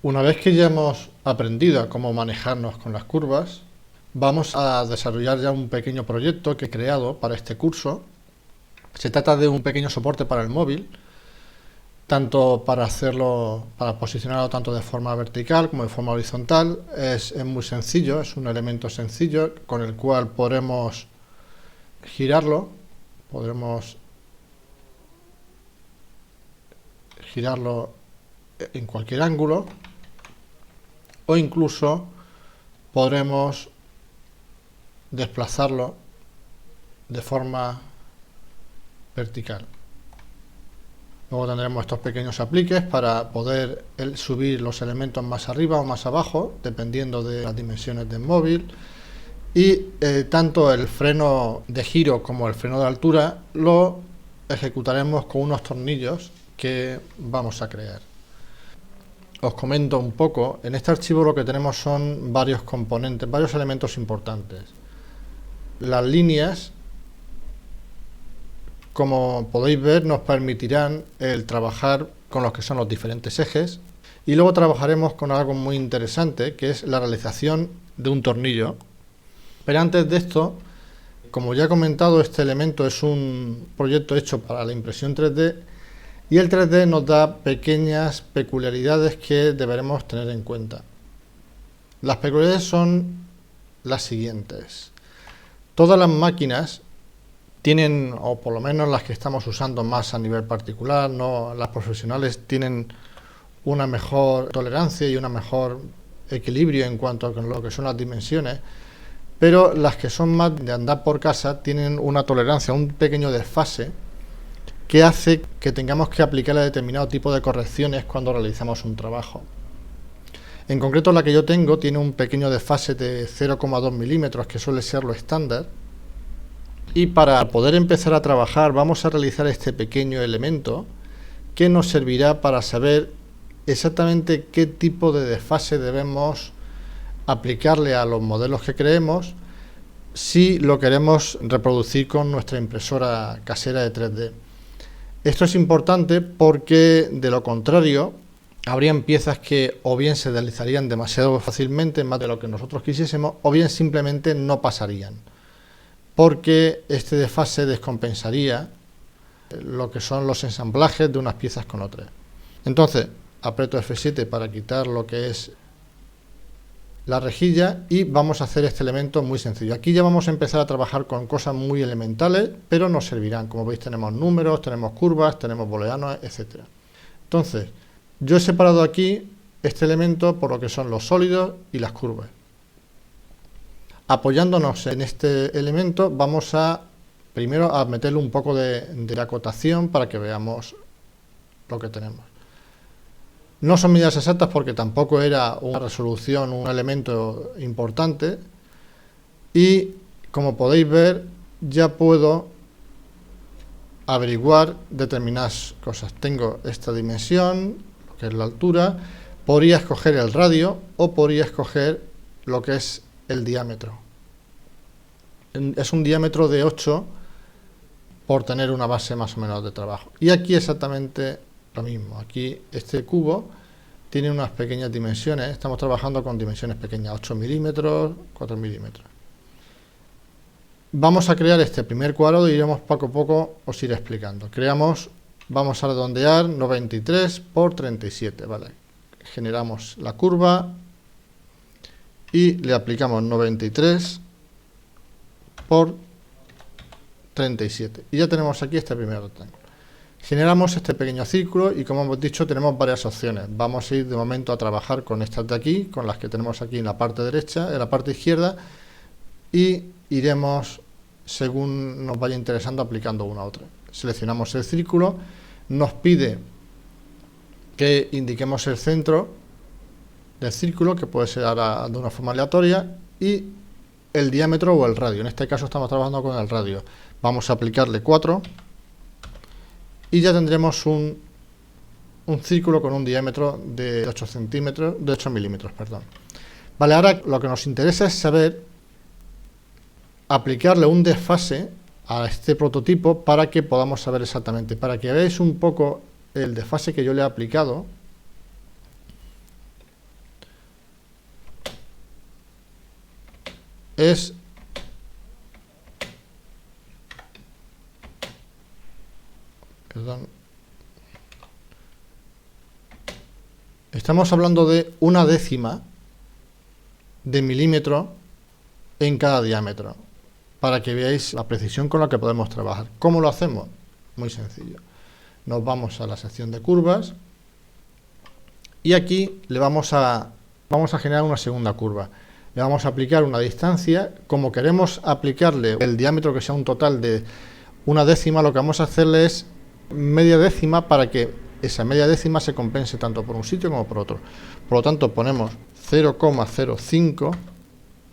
Una vez que ya hemos aprendido a cómo manejarnos con las curvas, vamos a desarrollar ya un pequeño proyecto que he creado para este curso. Se trata de un pequeño soporte para el móvil, tanto para hacerlo, para posicionarlo tanto de forma vertical como de forma horizontal. Es muy sencillo, es un elemento sencillo con el cual podremos girarlo, en cualquier ángulo, o incluso podremos desplazarlo de forma vertical. Luego tendremos estos pequeños apliques para poder subir los elementos más arriba o más abajo, dependiendo de las dimensiones del móvil. Y tanto el freno de giro como el freno de altura lo ejecutaremos con unos tornillos que vamos a crear. Os comento un poco. En este archivo lo que tenemos son varios componentes, varios elementos importantes. Las líneas, como podéis ver, nos permitirán el trabajar con los que son los diferentes ejes, y luego trabajaremos con algo muy interesante, que es la realización de un tornillo. Pero antes de esto, como ya he comentado, este elemento es un proyecto hecho para la impresión 3D, y el 3D nos da pequeñas peculiaridades que deberemos tener en cuenta. Las peculiaridades son las siguientes. Todas las máquinas tienen, o por lo menos las que estamos usando más a nivel particular, no las profesionales, tienen una mejor tolerancia y un mejor equilibrio en cuanto a lo que son las dimensiones, pero las que son más de andar por casa tienen una tolerancia, un pequeño desfase que hace que tengamos que aplicar a determinado tipo de correcciones cuando realizamos un trabajo. En concreto, la que yo tengo tiene un pequeño desfase de 0,2 milímetros, que suele ser lo estándar. Y para poder empezar a trabajar vamos a realizar este pequeño elemento que nos servirá para saber exactamente qué tipo de desfase debemos aplicarle a los modelos que creemos si lo queremos reproducir con nuestra impresora casera de 3D. Esto es importante porque, de lo contrario, habrían piezas que o bien se deslizarían demasiado fácilmente, más de lo que nosotros quisiésemos, o bien simplemente no pasarían, porque este desfase descompensaría lo que son los ensamblajes de unas piezas con otras. Entonces, aprieto F7 para quitar lo que es la rejilla y vamos a hacer este elemento muy sencillo. Aquí ya vamos a empezar a trabajar con cosas muy elementales, pero nos servirán. Como veis, tenemos números, tenemos curvas, tenemos booleanos, etc. Entonces, yo he separado aquí este elemento por lo que son los sólidos y las curvas. Apoyándonos en este elemento, vamos a primero a meterle un poco de acotación para que veamos lo que tenemos. No son medidas exactas porque tampoco era una resolución, un elemento importante, y como podéis ver ya puedo averiguar determinadas cosas. Tengo esta dimensión, que es la altura, podría escoger el radio o podría escoger lo que es el diámetro. Es un diámetro de 8 por tener una base más o menos de trabajo. Y aquí exactamente lo mismo. Aquí este cubo tiene unas pequeñas dimensiones. Estamos trabajando con dimensiones pequeñas, 8 milímetros, 4 milímetros. Vamos a crear este primer cuadrado y iremos poco a poco, os iré explicando. Vamos a redondear 93 por 37, ¿vale? Generamos la curva y le aplicamos 93 por 37. Y ya tenemos aquí este primer rectángulo. Generamos este pequeño círculo y, como hemos dicho, tenemos varias opciones. Vamos a ir de momento a trabajar con estas de aquí, con las que tenemos aquí en la parte derecha, en la parte izquierda, y iremos, según nos vaya interesando, aplicando una a otra. Seleccionamos el círculo, nos pide que indiquemos el centro del círculo, que puede ser ahora de una forma aleatoria, y el diámetro o el radio. En este caso estamos trabajando con el radio. Vamos a aplicarle 4 y ya tendremos un círculo con un diámetro de 8 centímetros, de 8 milímetros, perdón. Vale, ahora lo que nos interesa es saber aplicarle un desfase a este prototipo para que podamos saber exactamente, para que veáis un poco el desfase que yo le he aplicado. es estamos hablando de una décima de milímetro en cada diámetro, para que veáis la precisión con la que podemos trabajar. ¿Cómo lo hacemos? Muy sencillo. Nos vamos a la sección de curvas y aquí le vamos a generar una segunda curva. Le vamos a aplicar una distancia. Como queremos aplicarle el diámetro que sea un total de una décima, lo que vamos a hacerle es media décima para que esa media décima se compense tanto por un sitio como por otro. Por lo tanto, ponemos 0,05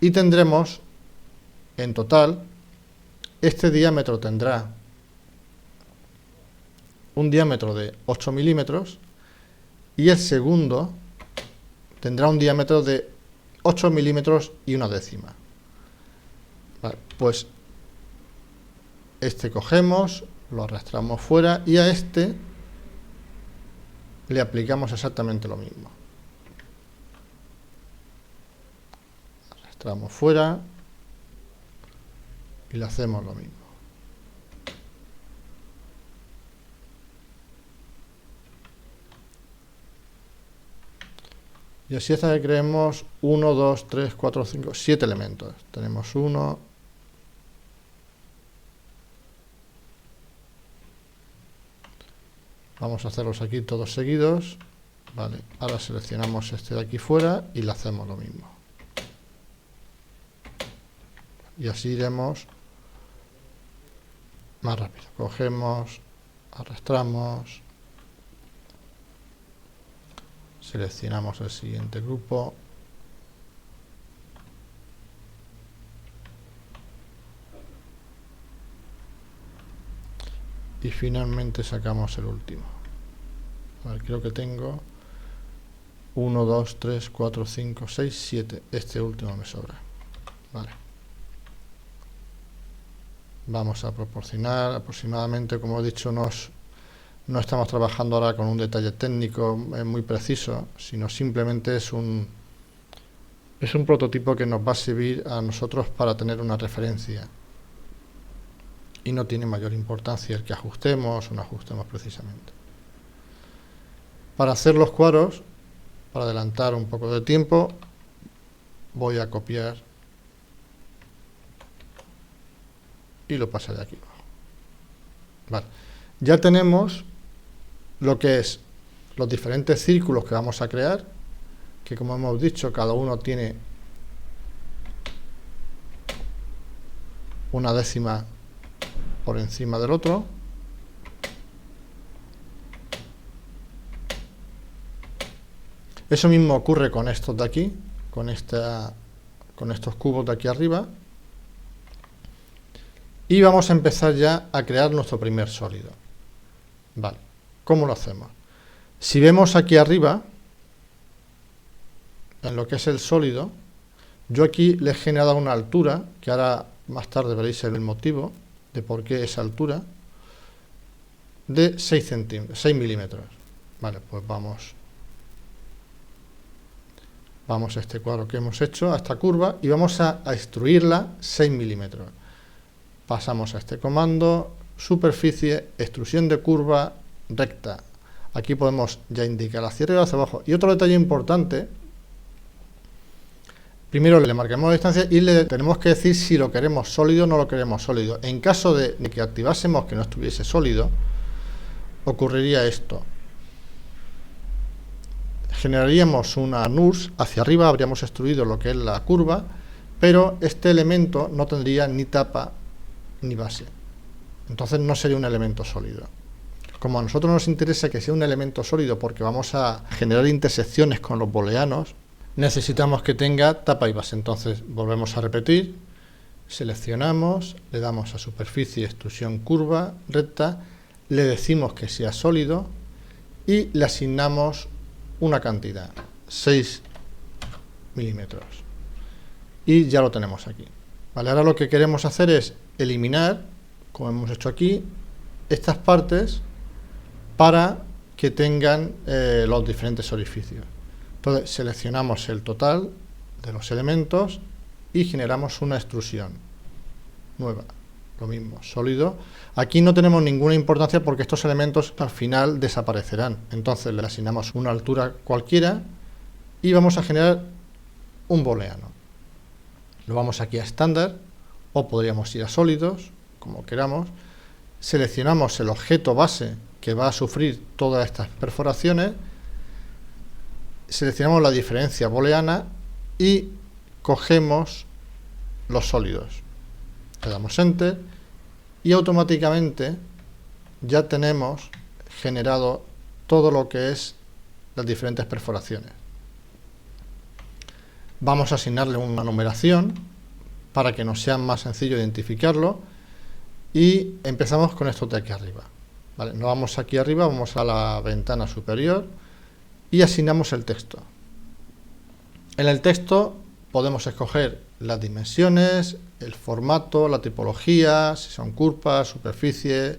y tendremos en total, este diámetro tendrá un diámetro de 8 milímetros y el segundo tendrá un diámetro de 8 milímetros y una décima. Vale, pues este cogemos, lo arrastramos fuera y a este le aplicamos exactamente lo mismo. Arrastramos fuera y le hacemos lo mismo. Y así hasta que creemos 1, 2, 3, 4, 5, 7 elementos. Tenemos 1, vamos a hacerlos aquí todos seguidos. Vale, ahora seleccionamos este de aquí fuera y le hacemos lo mismo. Y así iremos más rápido. Cogemos, arrastramos, seleccionamos el siguiente grupo y finalmente sacamos el último. Vale, creo que tengo 1, 2, 3, 4, 5, 6, 7. Este último me sobra. Vale. Vamos a proporcionar aproximadamente, como he dicho, no estamos trabajando ahora con un detalle técnico muy preciso, sino simplemente es un prototipo que nos va a servir a nosotros para tener una referencia. Y no tiene mayor importancia el que ajustemos o no ajustemos precisamente. Para hacer los cuadros, para adelantar un poco de tiempo, voy a copiar y lo pasaré aquí abajo. Vale. Ya tenemos lo que es los diferentes círculos que vamos a crear, que como hemos dicho, cada uno tiene una décima por encima del otro. Eso mismo ocurre con estos de aquí, con estos cubos de aquí arriba. Y vamos a empezar ya a crear nuestro primer sólido. Vale, ¿cómo lo hacemos? Si vemos aquí arriba, en lo que es el sólido, yo aquí le he generado una altura, que ahora más tarde veréis el motivo de por qué esa altura, de 6 milímetros. Vale, pues vamos a este cuadro que hemos hecho, a esta curva, y vamos a extruirla 6 milímetros. Pasamos a este comando, superficie, extrusión de curva recta. Aquí podemos ya indicar hacia arriba, hacia abajo. Y otro detalle importante, primero le marcamos la distancia y le tenemos que decir si lo queremos sólido o no lo queremos sólido. En caso de que activásemos que no estuviese sólido, ocurriría esto. Generaríamos una NURS, hacia arriba habríamos extruido lo que es la curva, pero este elemento no tendría ni tapa ni base. Entonces no sería un elemento sólido. Como a nosotros nos interesa que sea un elemento sólido porque vamos a generar intersecciones con los booleanos, necesitamos que tenga tapa y base. Entonces volvemos a repetir, seleccionamos, le damos a superficie, extrusión curva recta, le decimos que sea sólido y le asignamos una cantidad, 6 milímetros. Y ya lo tenemos aquí. Vale, ahora lo que queremos hacer es eliminar, como hemos hecho aquí, estas partes para que tengan los diferentes orificios. Entonces seleccionamos el total de los elementos y generamos una extrusión nueva. Lo mismo, sólido. Aquí no tenemos ninguna importancia porque estos elementos al final desaparecerán. Entonces le asignamos una altura cualquiera y vamos a generar un booleano. Lo vamos aquí a estándar o podríamos ir a sólidos, como queramos. Seleccionamos el objeto base que va a sufrir todas estas perforaciones. Seleccionamos la diferencia booleana y cogemos los sólidos. Le damos Enter y automáticamente ya tenemos generado todo lo que es las diferentes perforaciones. Vamos a asignarle una numeración para que nos sea más sencillo identificarlo y empezamos con esto de aquí arriba. Vale, nos vamos aquí arriba, vamos a la ventana superior y asignamos el texto. En el texto podemos escoger las dimensiones, el formato, la tipología, si son curvas, superficie,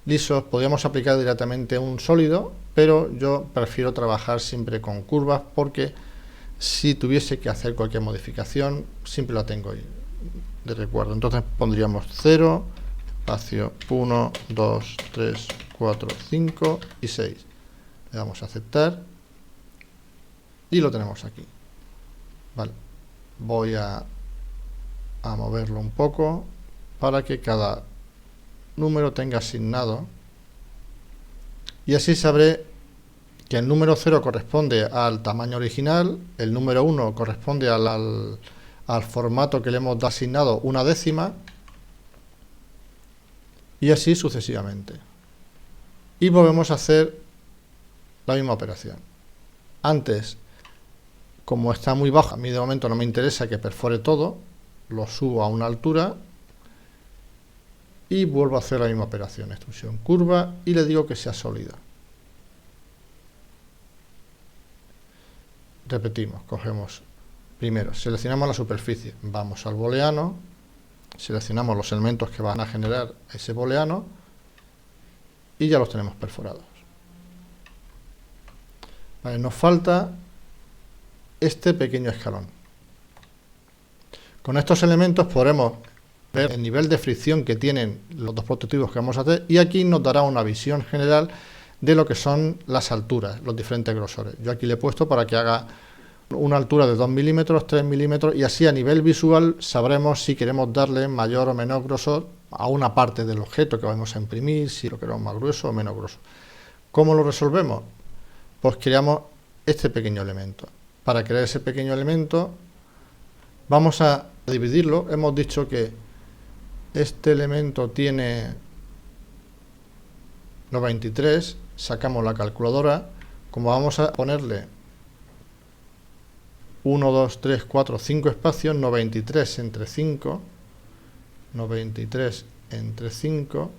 lisos. Podríamos aplicar directamente un sólido, pero yo prefiero trabajar siempre con curvas porque si tuviese que hacer cualquier modificación, siempre la tengo ahí de recuerdo. Entonces pondríamos 0, espacio 1, 2, 3, 4, 5 y 6. Le damos a aceptar y lo tenemos aquí. Vale. Voy a moverlo un poco para que cada número tenga asignado y así sabré que el número 0 corresponde al tamaño original, el número 1 corresponde al formato que le hemos asignado una décima y así sucesivamente. Y volvemos a hacer la misma operación. Antes, como está muy bajo, a mí de momento no me interesa que perfore todo, lo subo a una altura y vuelvo a hacer la misma operación, extrusión curva, y le digo que sea sólida. Repetimos, cogemos primero, seleccionamos la superficie, vamos al booleano, seleccionamos los elementos que van a generar ese booleano y ya los tenemos perforados. Vale, nos falta este pequeño escalón. Con estos elementos podremos ver el nivel de fricción que tienen los dos prototipos que vamos a hacer y aquí nos dará una visión general de lo que son las alturas, los diferentes grosores. Yo aquí le he puesto para que haga una altura de 2 milímetros, 3 milímetros y así a nivel visual sabremos si queremos darle mayor o menor grosor a una parte del objeto que vamos a imprimir, si lo queremos más grueso o menos grueso. ¿Cómo lo resolvemos? Pues creamos este pequeño elemento. Para crear ese pequeño elemento vamos a dividirlo. Hemos dicho que este elemento tiene 93, sacamos la calculadora, como vamos a ponerle 1, 2, 3, 4, 5 espacios, 93 entre 5, 93 entre 5,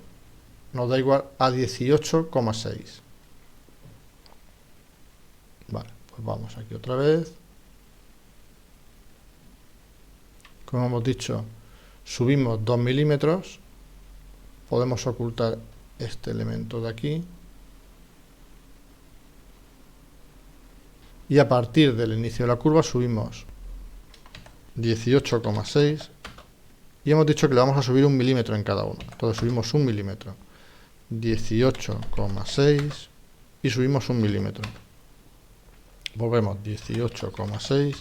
nos da igual a 18,6. Vale, pues vamos aquí otra vez. Como hemos dicho, subimos 2 milímetros, podemos ocultar este elemento de aquí y a partir del inicio de la curva subimos 18,6 y hemos dicho que le vamos a subir 1 milímetro en cada uno, entonces subimos 1 milímetro, 18,6 y subimos 1 milímetro, volvemos 18,6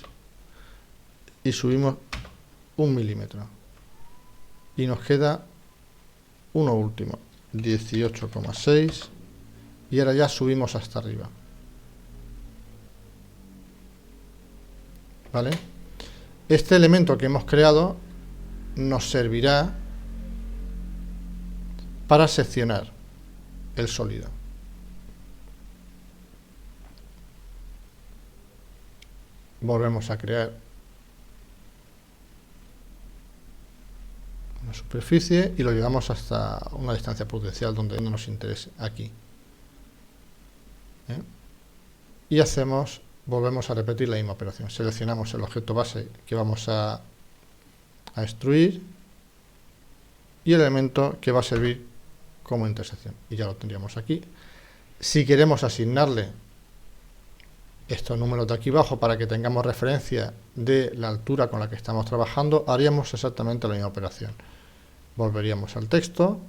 y subimos 1 milímetro y nos queda uno último, 18,6 y ahora ya subimos hasta arriba. ¿Vale? Este elemento que hemos creado nos servirá para seccionar el sólido. Volvemos a crear una superficie y lo llevamos hasta una distancia prudencial donde nos interese, aquí. Y volvemos a repetir la misma operación. Seleccionamos el objeto base que vamos a extruir y el elemento que va a servir como intersección. Y ya lo tendríamos aquí. Si queremos asignarle estos números de aquí abajo para que tengamos referencia de la altura con la que estamos trabajando, haríamos exactamente la misma operación. Volveríamos al texto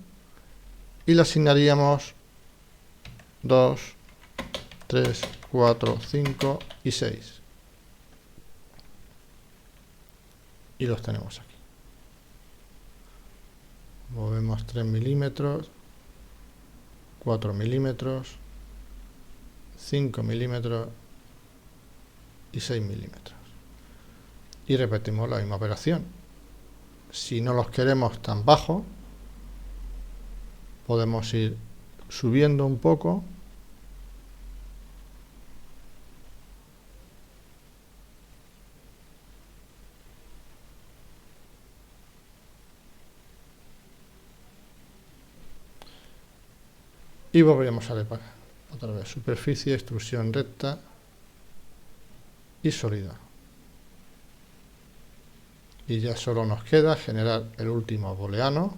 y le asignaríamos 2, 3, 4, 5 y 6. Y los tenemos aquí. Movemos 3 milímetros, 4 milímetros, 5 milímetros y 6 milímetros. Y repetimos la misma operación. Si no los queremos tan bajos, podemos ir subiendo un poco y volveríamos a reparar. Otra vez, superficie, extrusión recta y sólida. Y ya solo nos queda generar el último booleano.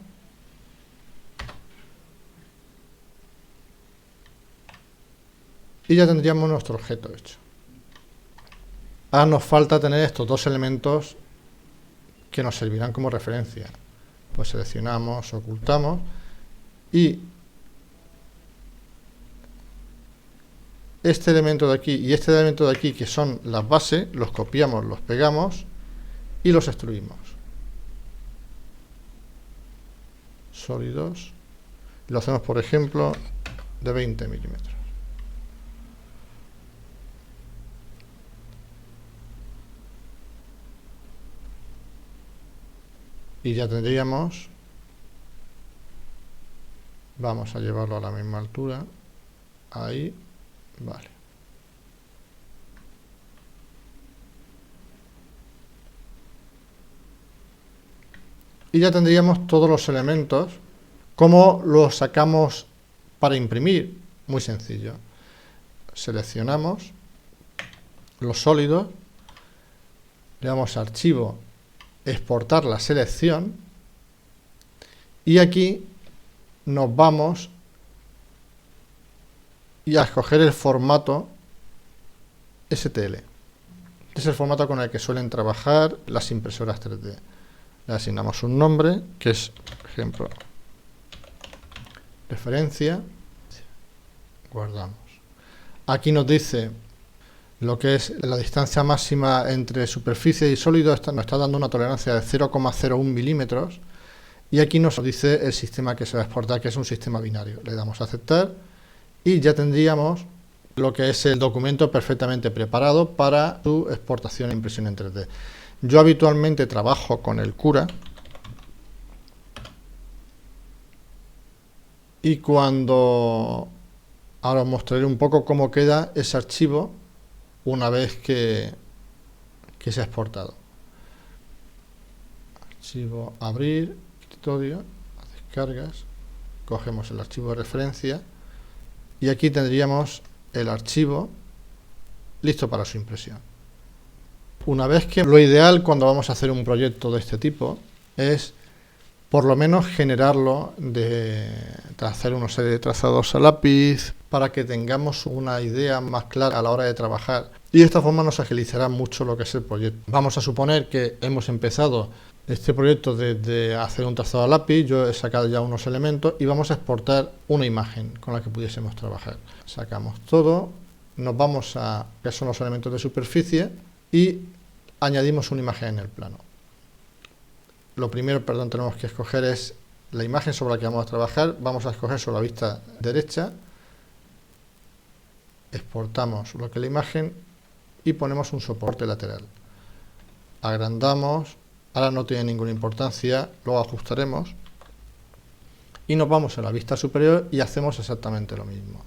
Y ya tendríamos nuestro objeto hecho. Ahora nos falta tener estos dos elementos que nos servirán como referencia. Pues seleccionamos, ocultamos y este elemento de aquí y este elemento de aquí, que son las bases, los copiamos, los pegamos y los extruimos. Sólidos. Lo hacemos, por ejemplo, de 20 milímetros. Y ya tendríamos, vamos a llevarlo a la misma altura, ahí, vale. Y ya tendríamos todos los elementos. ¿Cómo los sacamos para imprimir? Muy sencillo. Seleccionamos los sólidos, le damos a archivo, exportar la selección y aquí nos vamos y a escoger el formato STL. Es el formato con el que suelen trabajar las impresoras 3D. Le asignamos un nombre que es, por ejemplo, referencia, guardamos. Aquí nos dice lo que es la distancia máxima entre superficie y sólido, nos está dando una tolerancia de 0,01 milímetros y aquí nos dice el sistema que se va a exportar, que es un sistema binario. Le damos a aceptar y ya tendríamos lo que es el documento perfectamente preparado para su exportación e impresión en 3D. Yo habitualmente trabajo con el Cura y ahora os mostraré un poco cómo queda ese archivo una vez que se ha exportado. Archivo, abrir, escritorio, descargas, cogemos el archivo de referencia y aquí tendríamos el archivo listo para su impresión. Una vez que lo ideal cuando vamos a hacer un proyecto de este tipo es por lo menos generarlo, hacer una serie de trazados a lápiz para que tengamos una idea más clara a la hora de trabajar y de esta forma nos agilizará mucho lo que es el proyecto. Vamos a suponer que hemos empezado este proyecto de hacer un trazado a lápiz, yo he sacado ya unos elementos y vamos a exportar una imagen con la que pudiésemos trabajar. Sacamos todo, nos vamos a que son los elementos de superficie y añadimos una imagen en el plano. Lo primero, tenemos que escoger es la imagen sobre la que vamos a trabajar. Vamos a escoger sobre la vista derecha, exportamos lo que es la imagen y ponemos un soporte lateral. Agrandamos, ahora no tiene ninguna importancia, luego ajustaremos y nos vamos a la vista superior y hacemos exactamente lo mismo.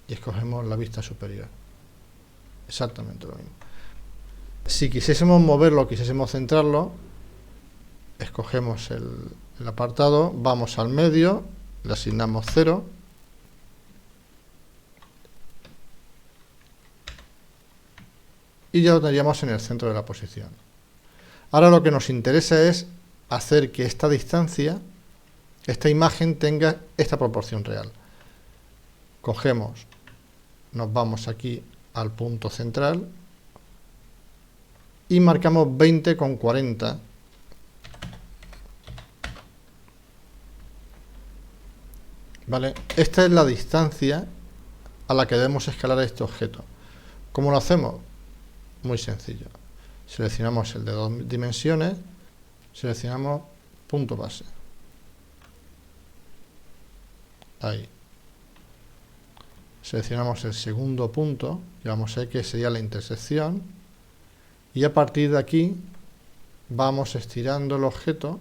Y escogemos la vista superior. Exactamente lo mismo. Si quisiésemos moverlo, quisiésemos centrarlo, escogemos el apartado, vamos al medio, le asignamos 0 y ya lo tendríamos en el centro de la posición. Ahora lo que nos interesa es hacer que esta distancia, esta imagen tenga esta proporción real. Cogemos, nos vamos aquí al punto central y marcamos 20,40. ¿Vale? Esta es la distancia a la que debemos escalar este objeto. ¿Cómo lo hacemos? Muy sencillo. Seleccionamos el de 2 dimensiones, seleccionamos punto base. Ahí. Seleccionamos el segundo punto, que vamos a ver que sería la intersección, y a partir de aquí vamos estirando el objeto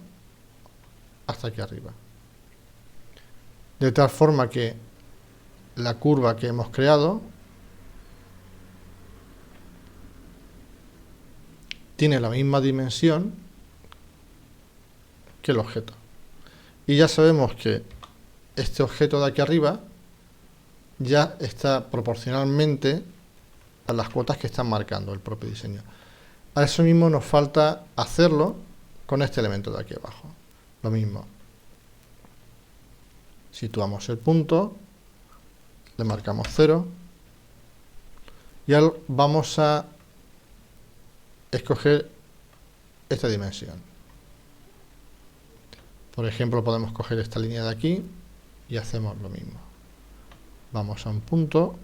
hasta aquí arriba. De tal forma que la curva que hemos creado tiene la misma dimensión que el objeto. Y ya sabemos que este objeto de aquí arriba ya está proporcionalmente a las cuotas que están marcando el propio diseño. A eso mismo nos falta hacerlo con este elemento de aquí abajo. Lo mismo. Situamos el punto, le marcamos 0 y ahora vamos a escoger esta dimensión. Por ejemplo, podemos coger esta línea de aquí y hacemos lo mismo. Vamos a un punto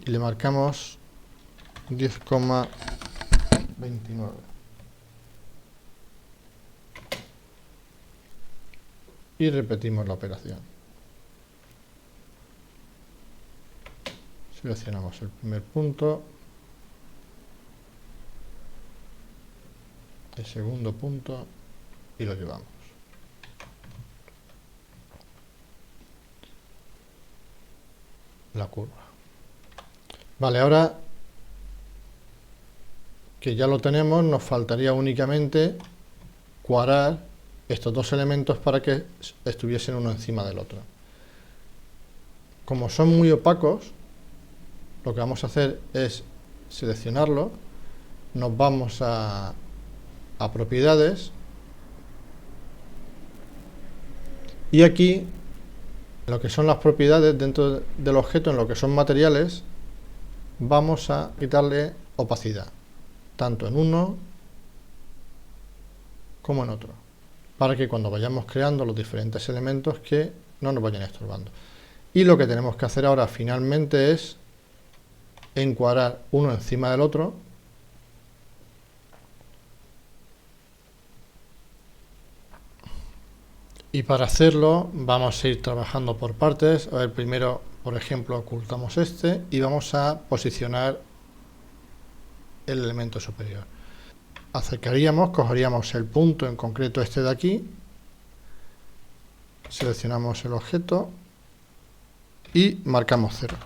y le marcamos 10,29. Y repetimos la operación. Seleccionamos el primer punto, el segundo punto y lo llevamos. La curva. Vale, ahora que ya lo tenemos, nos faltaría únicamente cuadrar estos dos elementos para que estuviesen uno encima del otro. Como son muy opacos, lo que vamos a hacer es seleccionarlo, nos vamos a propiedades y aquí en lo que son las propiedades dentro del objeto, en lo que son materiales, vamos a quitarle opacidad, tanto en uno como en otro, para que cuando vayamos creando los diferentes elementos que no nos vayan estorbando. Y lo que tenemos que hacer ahora finalmente es encuadrar uno encima del otro y para hacerlo vamos a ir trabajando por partes. A ver, primero, por ejemplo, ocultamos este y vamos a posicionar el elemento superior. Acercaríamos, cogeríamos el punto en concreto este de aquí, seleccionamos el objeto y marcamos 0.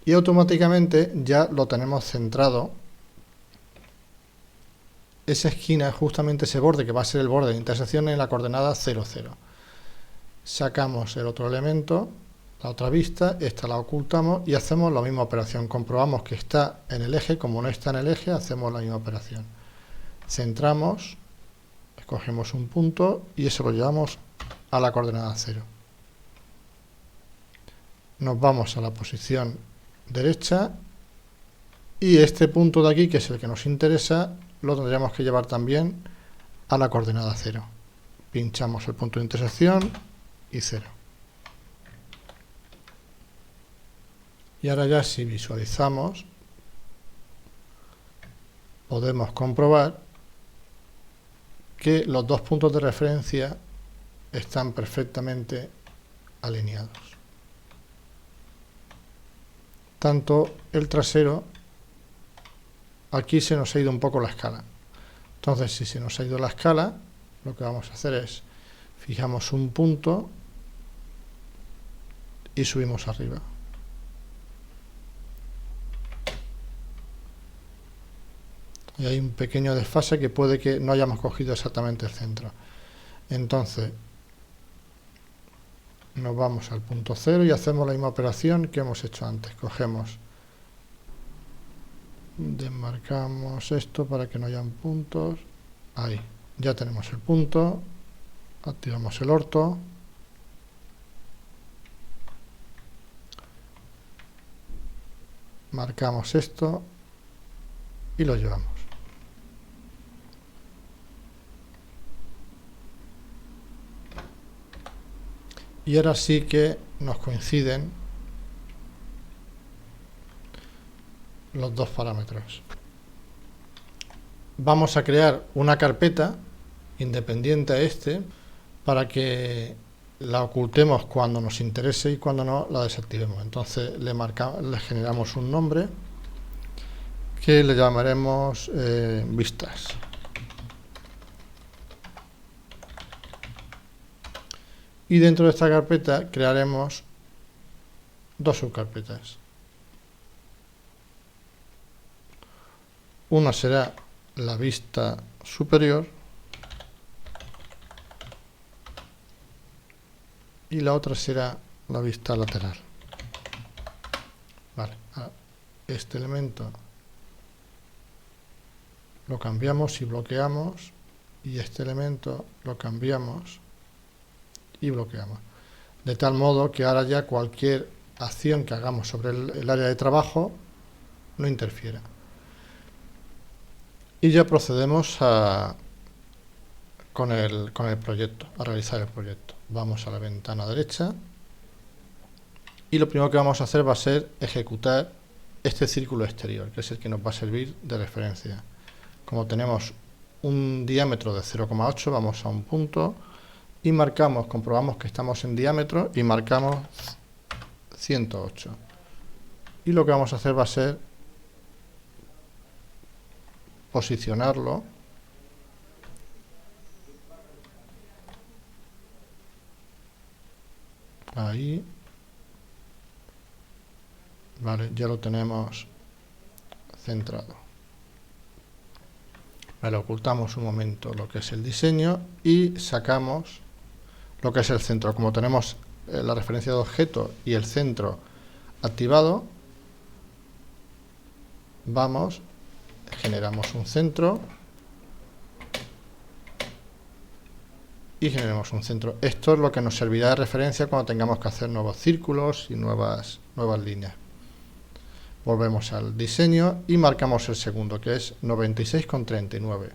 Y automáticamente ya lo tenemos centrado. Esa esquina, justamente ese borde que va a ser el borde de intersección en la coordenada 0, 0. Sacamos el otro elemento, la otra vista, esta la ocultamos y hacemos la misma operación. Comprobamos que está en el eje, como no está en el eje, hacemos la misma operación. Centramos, escogemos un punto y eso lo llevamos a la coordenada 0. Nos vamos a la posición derecha y este punto de aquí, que es el que nos interesa, lo tendríamos que llevar también a la coordenada 0. Pinchamos el punto de intersección y 0. Y ahora ya si visualizamos, podemos comprobar que los dos puntos de referencia están perfectamente alineados. Tanto el trasero, aquí se nos ha ido un poco la escala. Entonces, si se nos ha ido la escala, lo que vamos a hacer es, fijamos un punto y subimos arriba. Y hay un pequeño desfase que puede que no hayamos cogido exactamente el centro. Entonces, nos vamos al punto 0 y hacemos la misma operación que hemos hecho antes. Cogemos, desmarcamos esto para que no hayan puntos. Ahí, ya tenemos el punto. Activamos el orto. marcamos esto y lo llevamos. Y ahora sí que nos coinciden los dos parámetros. Vamos a crear una carpeta independiente a este para que la ocultemos cuando nos interese y cuando no la desactivemos. Entonces le generamos un nombre que le llamaremos vistas. Y dentro de esta carpeta crearemos dos subcarpetas. Una será la vista superior y la otra será la vista lateral. Vale, este elemento lo cambiamos y bloqueamos, y este elemento lo cambiamos y bloqueamos, de tal modo que ahora ya cualquier acción que hagamos sobre el área de trabajo no interfiera. Y ya procedemos con el proyecto, a realizar el proyecto. Vamos a la ventana derecha y lo primero que vamos a hacer va a ser ejecutar este círculo exterior, que es el que nos va a servir de referencia. Como tenemos un diámetro de 0,8, vamos a un punto y marcamos, comprobamos que estamos en diámetro y marcamos 108. Y lo que vamos a hacer va a ser posicionarlo ahí. Vale, ya lo tenemos centrado. Vale, ocultamos un momento lo que es el diseño y sacamos lo que es el centro. Como tenemos la referencia de objeto y el centro activado, vamos, generamos un centro y generamos un centro. Esto es lo que nos servirá de referencia cuando tengamos que hacer nuevos círculos y nuevas líneas. Volvemos al diseño y marcamos el segundo, que es 96,39.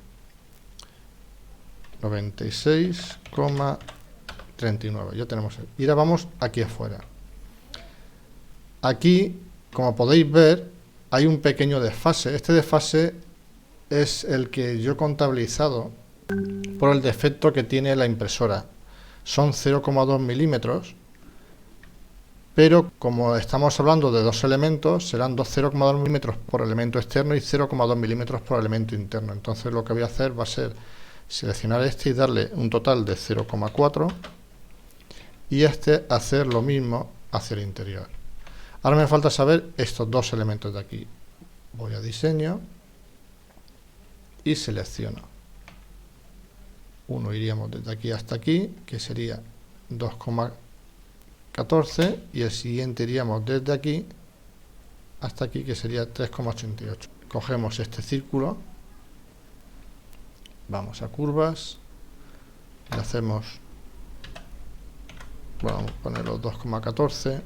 96,39. Ya tenemos. Y ahora vamos aquí afuera. Aquí, como podéis ver, hay un pequeño desfase. Este desfase es el que yo he contabilizado por el defecto que tiene la impresora. Son 0,2 milímetros. Pero como estamos hablando de dos elementos, serán 0,2 milímetros por elemento externo y 0,2 milímetros por elemento interno. Entonces lo que voy a hacer va a ser seleccionar este y darle un total de 0,4 y este hacer lo mismo hacia el interior. Ahora me falta saber estos dos elementos de aquí. Voy a diseño y selecciono. Uno iríamos desde aquí hasta aquí, que sería 2,14, y el siguiente iríamos desde aquí hasta aquí, que sería 3,88. Cogemos este círculo, vamos a curvas, le hacemos, bueno, vamos a ponerlo 2,14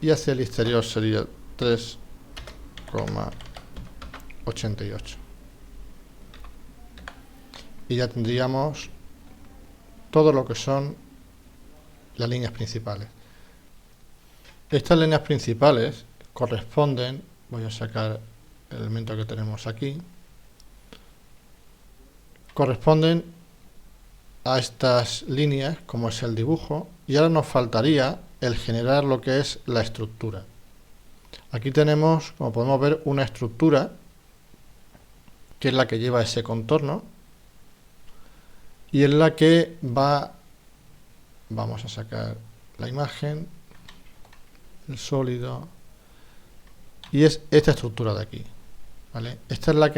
y hacia el exterior sería 3,88. Y ya tendríamos todo lo que son las líneas principales. Estas líneas principales corresponden, voy a sacar el elemento que tenemos aquí, corresponden a estas líneas, como es el dibujo, y ahora nos faltaría el generar lo que es la estructura. Aquí tenemos, como podemos ver, una estructura que es la que lleva ese contorno y es la que vamos a sacar la imagen, el sólido, y es esta estructura de aquí, ¿vale? Esta es la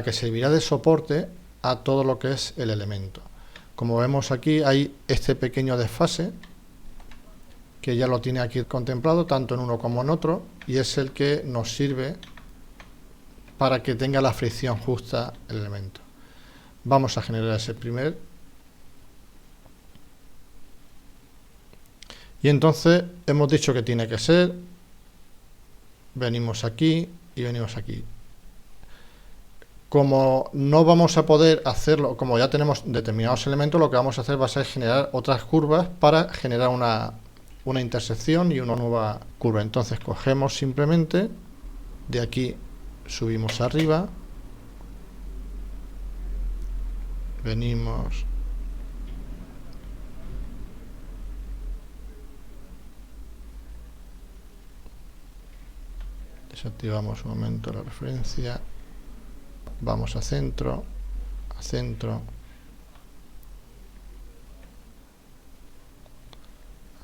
que servirá de soporte a todo lo que es el elemento. Como vemos aquí, hay este pequeño desfase que ya lo tiene aquí contemplado tanto en uno como en otro, y es el que nos sirve para que tenga la fricción justa el elemento. Vamos a generar ese primer. Y entonces hemos dicho que tiene que ser venimos aquí y venimos aquí. Como no vamos a poder hacerlo, como ya tenemos determinados elementos, lo que vamos a hacer va a ser generar otras curvas para generar una intersección y una nueva curva. Entonces cogemos simplemente, de aquí subimos arriba, venimos, desactivamos un momento la referencia, vamos a centro, a centro,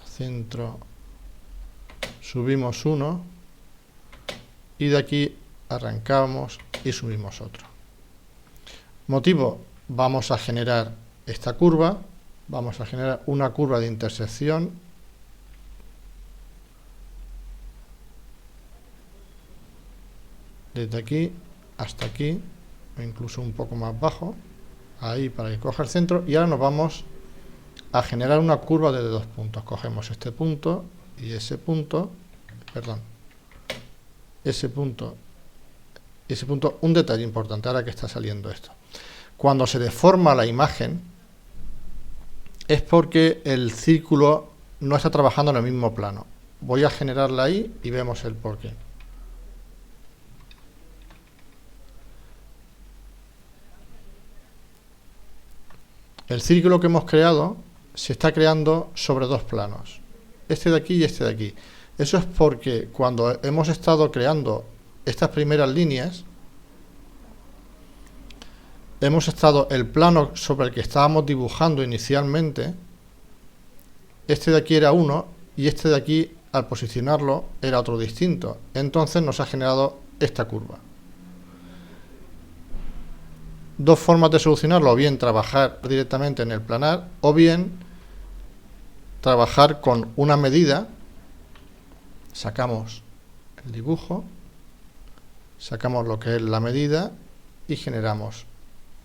a centro, subimos uno y de aquí arrancamos y subimos otro. Motivo, vamos a generar esta curva, vamos a generar una curva de intersección desde aquí hasta aquí, o incluso un poco más bajo, ahí para que coja el centro, y ahora nos vamos a generar una curva de 2 puntos. Cogemos este punto y ese punto, perdón, ese punto, un detalle importante ahora que está saliendo esto. Cuando se deforma la imagen es porque el círculo no está trabajando en el mismo plano. Voy a generarla ahí y vemos el porqué. El círculo que hemos creado se está creando sobre 2 planos, este de aquí y este de aquí. Eso es porque cuando hemos estado creando estas primeras líneas, hemos estado el plano sobre el que estábamos dibujando inicialmente, este de aquí era uno y este de aquí, al posicionarlo, era otro distinto. Entonces nos ha generado esta curva. Dos formas de solucionarlo: o bien trabajar directamente en el planar, o bien trabajar con una medida. Sacamos el dibujo, sacamos lo que es la medida y generamos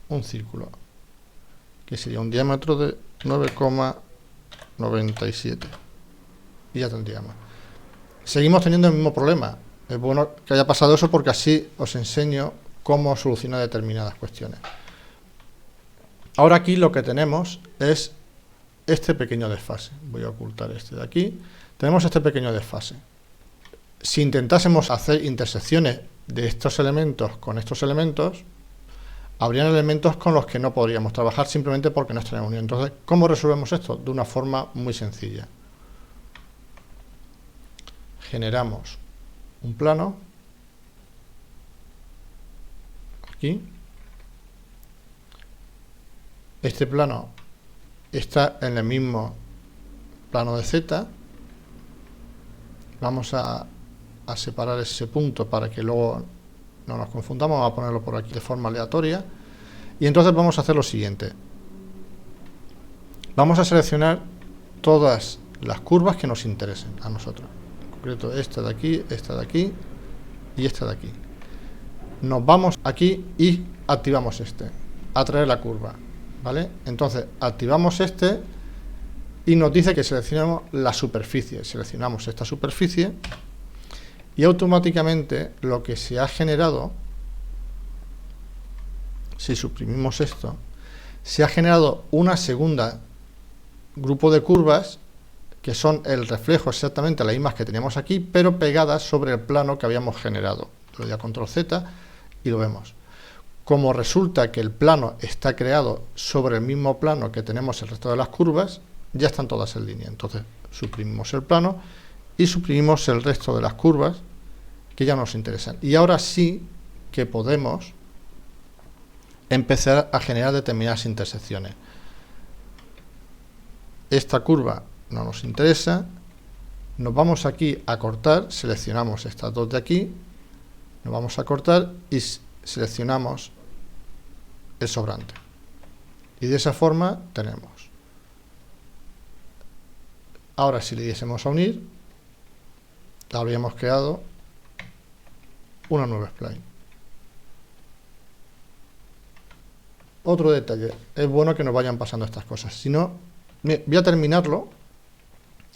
un círculo, que sería un diámetro de 9,97. Y ya tendríamos. Seguimos teniendo el mismo problema. Es bueno que haya pasado eso porque así os enseño cómo solucionar determinadas cuestiones. Ahora aquí lo que tenemos es este pequeño desfase. Voy a ocultar este de aquí. Tenemos este pequeño desfase. Si intentásemos hacer intersecciones de estos elementos con estos elementos, habrían elementos con los que no podríamos trabajar simplemente porque no estarían unidos. Entonces, ¿cómo resolvemos esto? De una forma muy sencilla. Generamos un plano aquí. Este plano está en el mismo plano de Z. Vamos a separar ese punto para que luego no nos confundamos. Vamos a ponerlo por aquí de forma aleatoria. Y entonces vamos a hacer lo siguiente. Vamos a seleccionar todas las curvas que nos interesen a nosotros. En concreto, esta de aquí y esta de aquí. Nos vamos aquí y activamos este. Atraer la curva. ¿Vale? Entonces activamos este y nos dice que seleccionamos la superficie. Seleccionamos esta superficie y automáticamente lo que se ha generado, si suprimimos esto, se ha generado una segunda grupo de curvas que son el reflejo exactamente de las mismas que teníamos aquí, pero pegadas sobre el plano que habíamos generado. Le doy a control Z y lo vemos. Como resulta que el plano está creado sobre el mismo plano que tenemos el resto de las curvas, ya están todas en línea. Entonces suprimimos el plano y suprimimos el resto de las curvas que ya nos interesan. Y ahora sí que podemos empezar a generar determinadas intersecciones. Esta curva no nos interesa. Nos vamos aquí a cortar, seleccionamos estas dos de aquí, nos vamos a cortar y seleccionamos el sobrante. Y de esa forma tenemos. Ahora si le diésemos a unir, habríamos creado una nueva spline. Otro detalle, es bueno que nos vayan pasando estas cosas. Si no, voy a terminarlo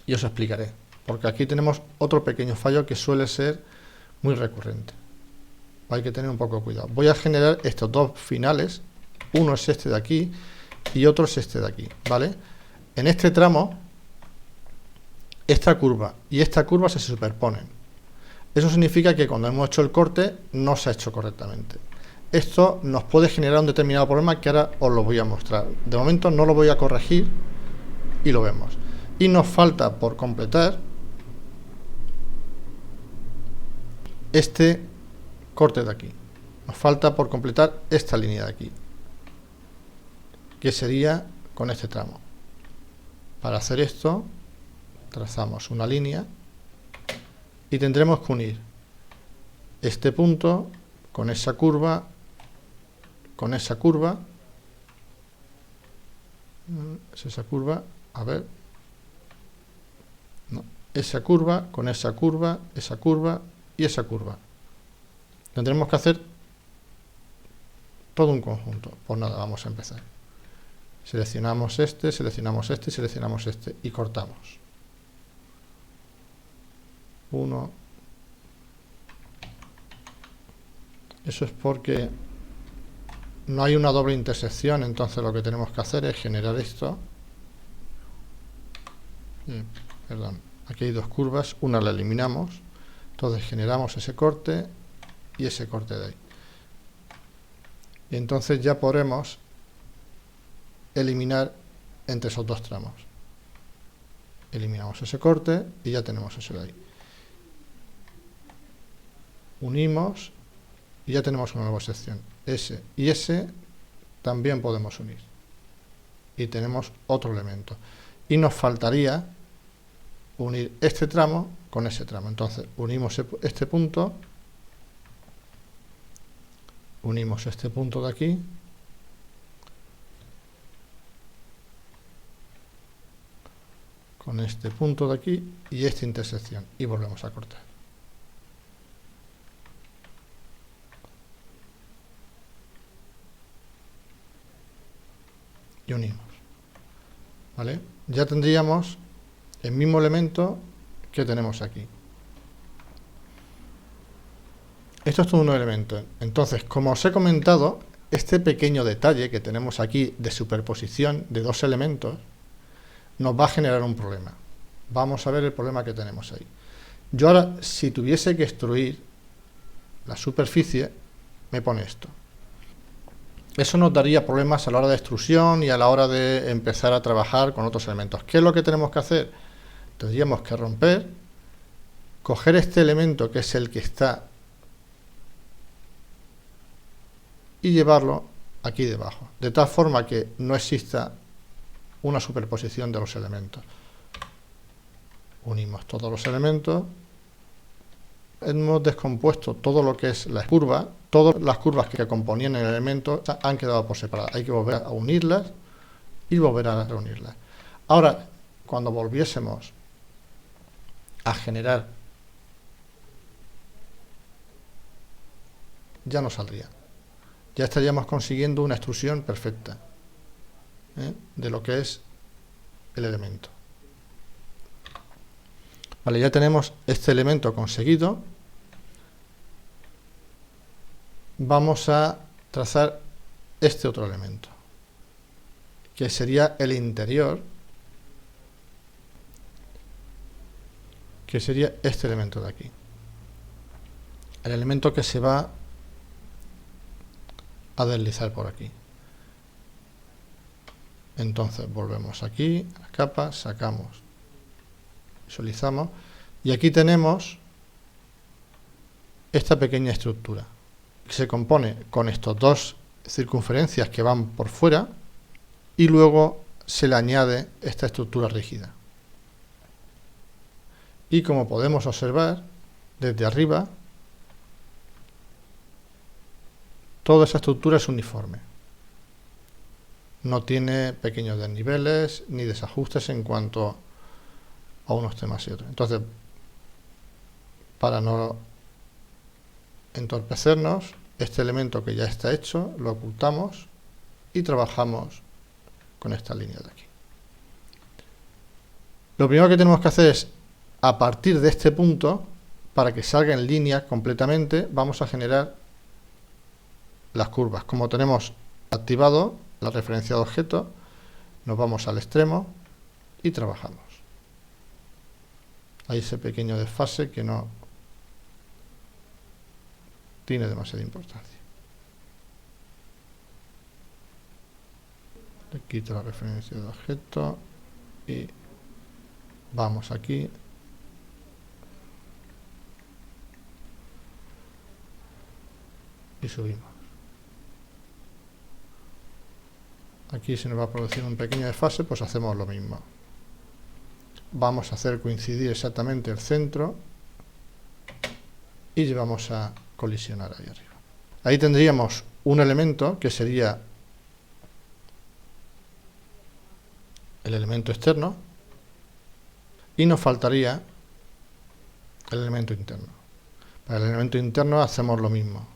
y os explicaré. Porque aquí tenemos otro pequeño fallo que suele ser muy recurrente. Hay que tener un poco de cuidado. Voy a generar estos dos finales. Uno es este de aquí y otro es este de aquí, ¿vale? En este tramo, esta curva y esta curva se superponen. Eso significa que cuando hemos hecho el corte no se ha hecho correctamente. Esto nos puede generar un determinado problema que ahora os lo voy a mostrar. De momento no lo voy a corregir y lo vemos. Y nos falta por completar este corte de aquí. Nos falta por completar esta línea de aquí, que sería con este tramo. Para hacer esto, trazamos una línea y tendremos que unir este punto con esa curva, con esa curva. ¿Es esa curva? A ver. No. Esa curva con esa curva y esa curva. Tendremos que hacer todo un conjunto. Pues nada, vamos a empezar. Seleccionamos este, seleccionamos este, seleccionamos este y cortamos. Uno. Eso es porque no hay una doble intersección, entonces lo que tenemos que hacer es generar esto. Perdón, aquí hay dos curvas, una la eliminamos, entonces generamos ese corte y ese corte de ahí. Y entonces ya podremos eliminar entre esos dos tramos. Eliminamos ese corte y ya tenemos ese de ahí. Unimos y ya tenemos una nueva sección. Ese y ese también podemos unir. Y tenemos otro elemento. Y nos faltaría unir este tramo con ese tramo. Entonces unimos este punto. Unimos este punto de aquí. Con este punto de aquí y esta intersección. Y volvemos a cortar. Y unimos. ¿Vale? Ya tendríamos el mismo elemento que tenemos aquí. Esto es todo un elemento. Entonces, como os he comentado, este pequeño detalle que tenemos aquí de superposición de dos elementos nos va a generar un problema. Vamos a ver el problema que tenemos ahí. Yo ahora, si tuviese que extruir la superficie, me pone esto. Eso nos daría problemas a la hora de extrusión y a la hora de empezar a trabajar con otros elementos. ¿Qué es lo que tenemos que hacer? Tendríamos que romper, coger este elemento que es el que está y llevarlo aquí debajo, de tal forma que no exista una superposición de los elementos. Unimos todos los elementos. Hemos descompuesto todo lo que es la curva. Todas las curvas que componían el elemento han quedado por separado. Hay que volver a unirlas y volver a reunirlas. Ahora, cuando volviésemos a generar, ya no saldría. Ya estaríamos consiguiendo una extrusión perfecta de lo que es el elemento. Vale, ya tenemos este elemento conseguido. Vamos a trazar este otro elemento, que sería el interior, que sería este elemento de aquí. El elemento que se va a deslizar por aquí. Entonces volvemos aquí, a la capa, sacamos, visualizamos, y aquí tenemos esta pequeña estructura, que se compone con estos dos circunferencias que van por fuera, y luego se le añade esta estructura rígida. Y como podemos observar, desde arriba, toda esa estructura es uniforme. No tiene pequeños desniveles ni desajustes en cuanto a unos temas y otros. Entonces, para no entorpecernos, este elemento que ya está hecho, lo ocultamos y trabajamos con esta línea de aquí. Lo primero que tenemos que hacer es, a partir de este punto, para que salga en línea completamente, vamos a generar las curvas. Como tenemos activado la referencia de objeto, nos vamos al extremo y trabajamos. Hay ese pequeño desfase que no tiene demasiada importancia. Le quito la referencia de objeto y vamos aquí. Y subimos. Aquí se nos va a producir un pequeño desfase, pues hacemos lo mismo. Vamos a hacer coincidir exactamente el centro y llevamos a colisionar ahí arriba. Ahí tendríamos un elemento que sería el elemento externo y nos faltaría el elemento interno. Para el elemento interno hacemos lo mismo.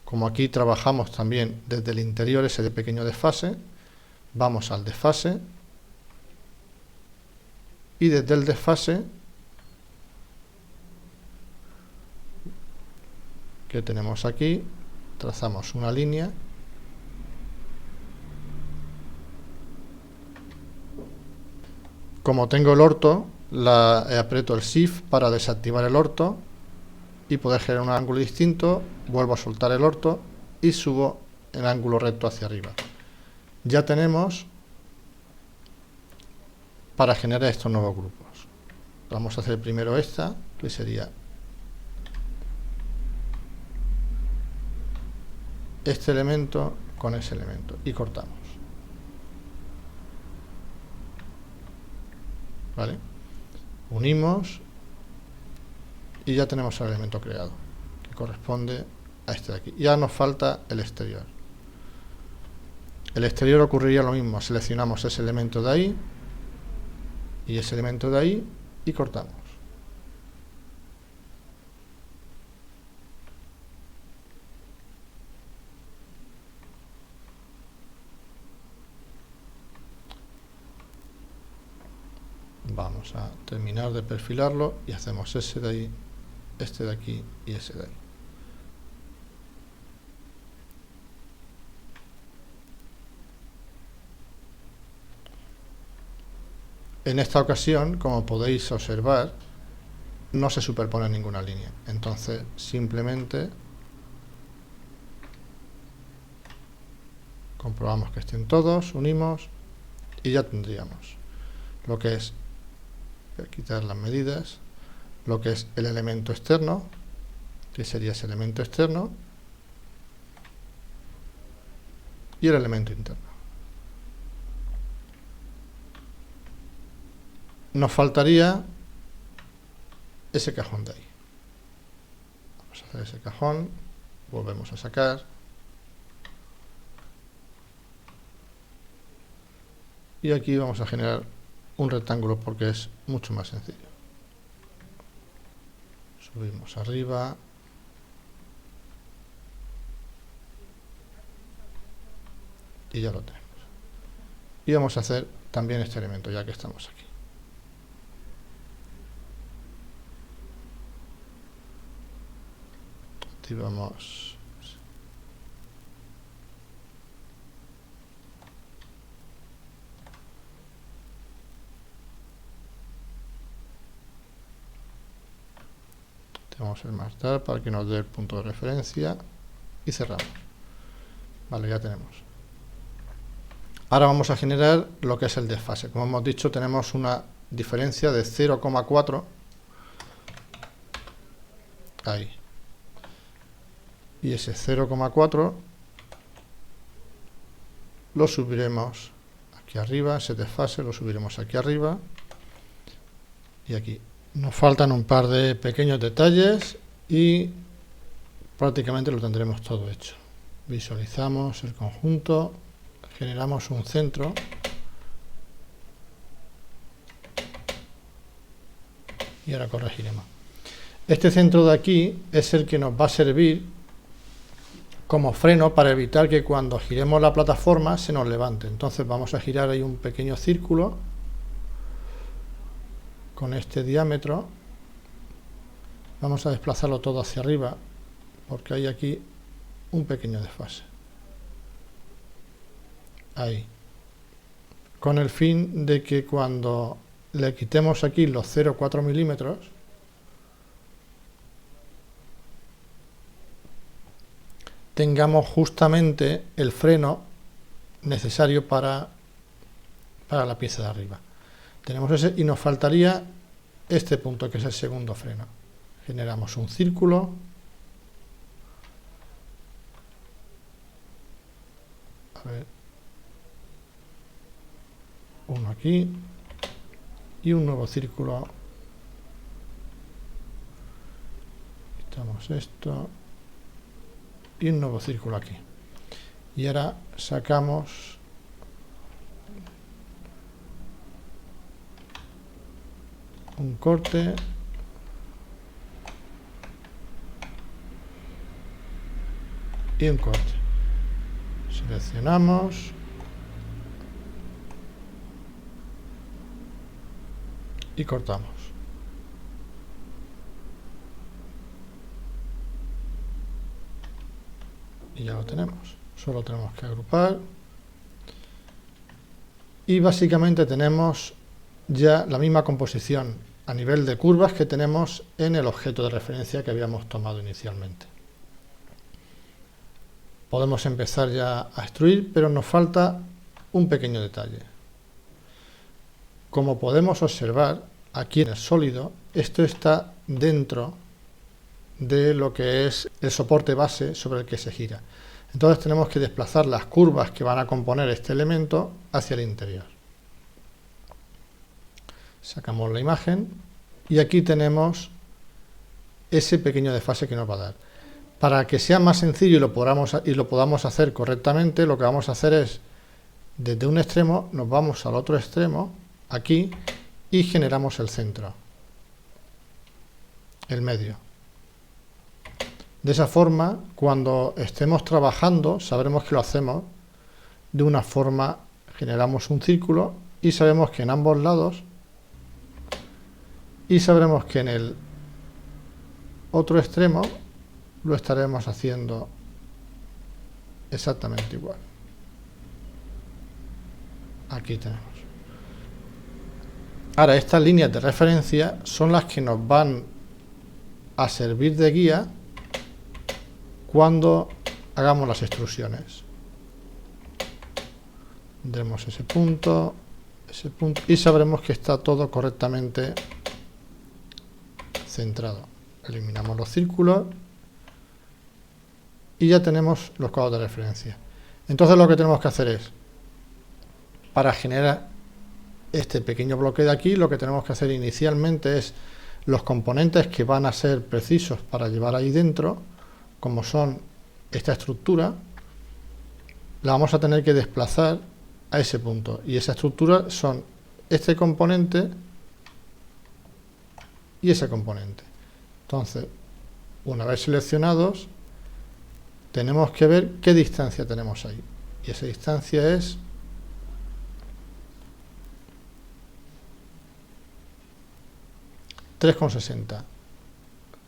Como aquí trabajamos también desde el interior ese pequeño desfase, vamos al desfase y desde el desfase que tenemos aquí, trazamos una línea como tengo el orto, aprieto el Shift para desactivar el orto y poder generar un ángulo distinto, vuelvo a soltar el orto y subo el ángulo recto hacia arriba. Ya tenemos para generar estos nuevos grupos. Vamos a hacer primero esta, que sería este elemento con ese elemento y cortamos. ¿Vale? Unimos y ya tenemos el elemento creado, que corresponde a este de aquí. Ya nos falta el exterior. El exterior ocurriría lo mismo, seleccionamos ese elemento de ahí y ese elemento de ahí y cortamos. Vamos a terminar de perfilarlo y hacemos ese de ahí, este de aquí y ese de ahí. En esta ocasión, como podéis observar, no se superpone ninguna línea. Entonces, simplemente comprobamos que estén todos, unimos y ya tendríamos lo que es, voy a quitar las medidas, lo que es el elemento externo, que sería ese elemento externo, y el elemento interno. Nos faltaría ese cajón de ahí. Vamos a hacer ese cajón, volvemos a sacar y aquí vamos a generar un rectángulo porque es mucho más sencillo. Subimos arriba y ya lo tenemos. Y vamos a hacer también este elemento ya que estamos aquí. Activamos vamos a marcar para que nos dé el punto de referencia y cerramos. Vale, ya tenemos. Ahora vamos a generar lo que es el desfase. Como hemos dicho, tenemos una diferencia de 0,4 ahí. Y ese 0,4 lo subiremos aquí arriba, ese desfase lo subiremos aquí arriba y aquí. Nos faltan un par de pequeños detalles y prácticamente lo tendremos todo hecho. Visualizamos el conjunto, generamos un centro y ahora corregiremos. Este centro de aquí es el que nos va a servir como freno para evitar que cuando giremos la plataforma se nos levante. Entonces vamos a girar ahí un pequeño círculo con este diámetro Vamos a desplazarlo todo hacia arriba porque hay aquí un pequeño desfase. Ahí. Con el fin de que cuando le quitemos aquí los 0,4 milímetros, tengamos justamente el freno necesario para la pieza de arriba. Tenemos ese y nos faltaría este punto, que es el segundo freno. Generamos un círculo. A ver. Uno aquí. Y un nuevo círculo. Quitamos esto. Y un nuevo círculo aquí. Y ahora sacamos un corte y un corte. Seleccionamos y cortamos. Y ya lo tenemos. Solo tenemos que agrupar. Y básicamente tenemos ya la misma composición a nivel de curvas que tenemos en el objeto de referencia que habíamos tomado inicialmente. Podemos empezar ya a extruir, pero nos falta un pequeño detalle. Como podemos observar, aquí en el sólido, esto está dentro de lo que es el soporte base sobre el que se gira. Entonces tenemos que desplazar las curvas que van a componer este elemento hacia el interior. Sacamos la imagen y aquí tenemos ese pequeño desfase que nos va a dar. Para que sea más sencillo y lo podamos hacer correctamente, lo que vamos a hacer es, desde un extremo nos vamos al otro extremo, aquí, y generamos el centro, el medio. De esa forma, cuando estemos trabajando, sabremos que lo hacemos de una forma, generamos un círculo y sabemos que en ambos lados, y sabremos que en el otro extremo lo estaremos haciendo exactamente igual. Aquí tenemos. Ahora, estas líneas de referencia son las que nos van a servir de guía cuando hagamos las extrusiones. Tendremos ese punto y sabremos que está todo correctamente centrado. Eliminamos los círculos y ya tenemos los cuadros de referencia. Entonces lo que tenemos que hacer es, para generar este pequeño bloque de aquí, lo que tenemos que hacer inicialmente es los componentes que van a ser precisos para llevar ahí dentro, como son esta estructura, la vamos a tener que desplazar a ese punto. Y esa estructura son este componente y ese componente. Entonces, una vez seleccionados, tenemos que ver qué distancia tenemos ahí. Y esa distancia es 3,60.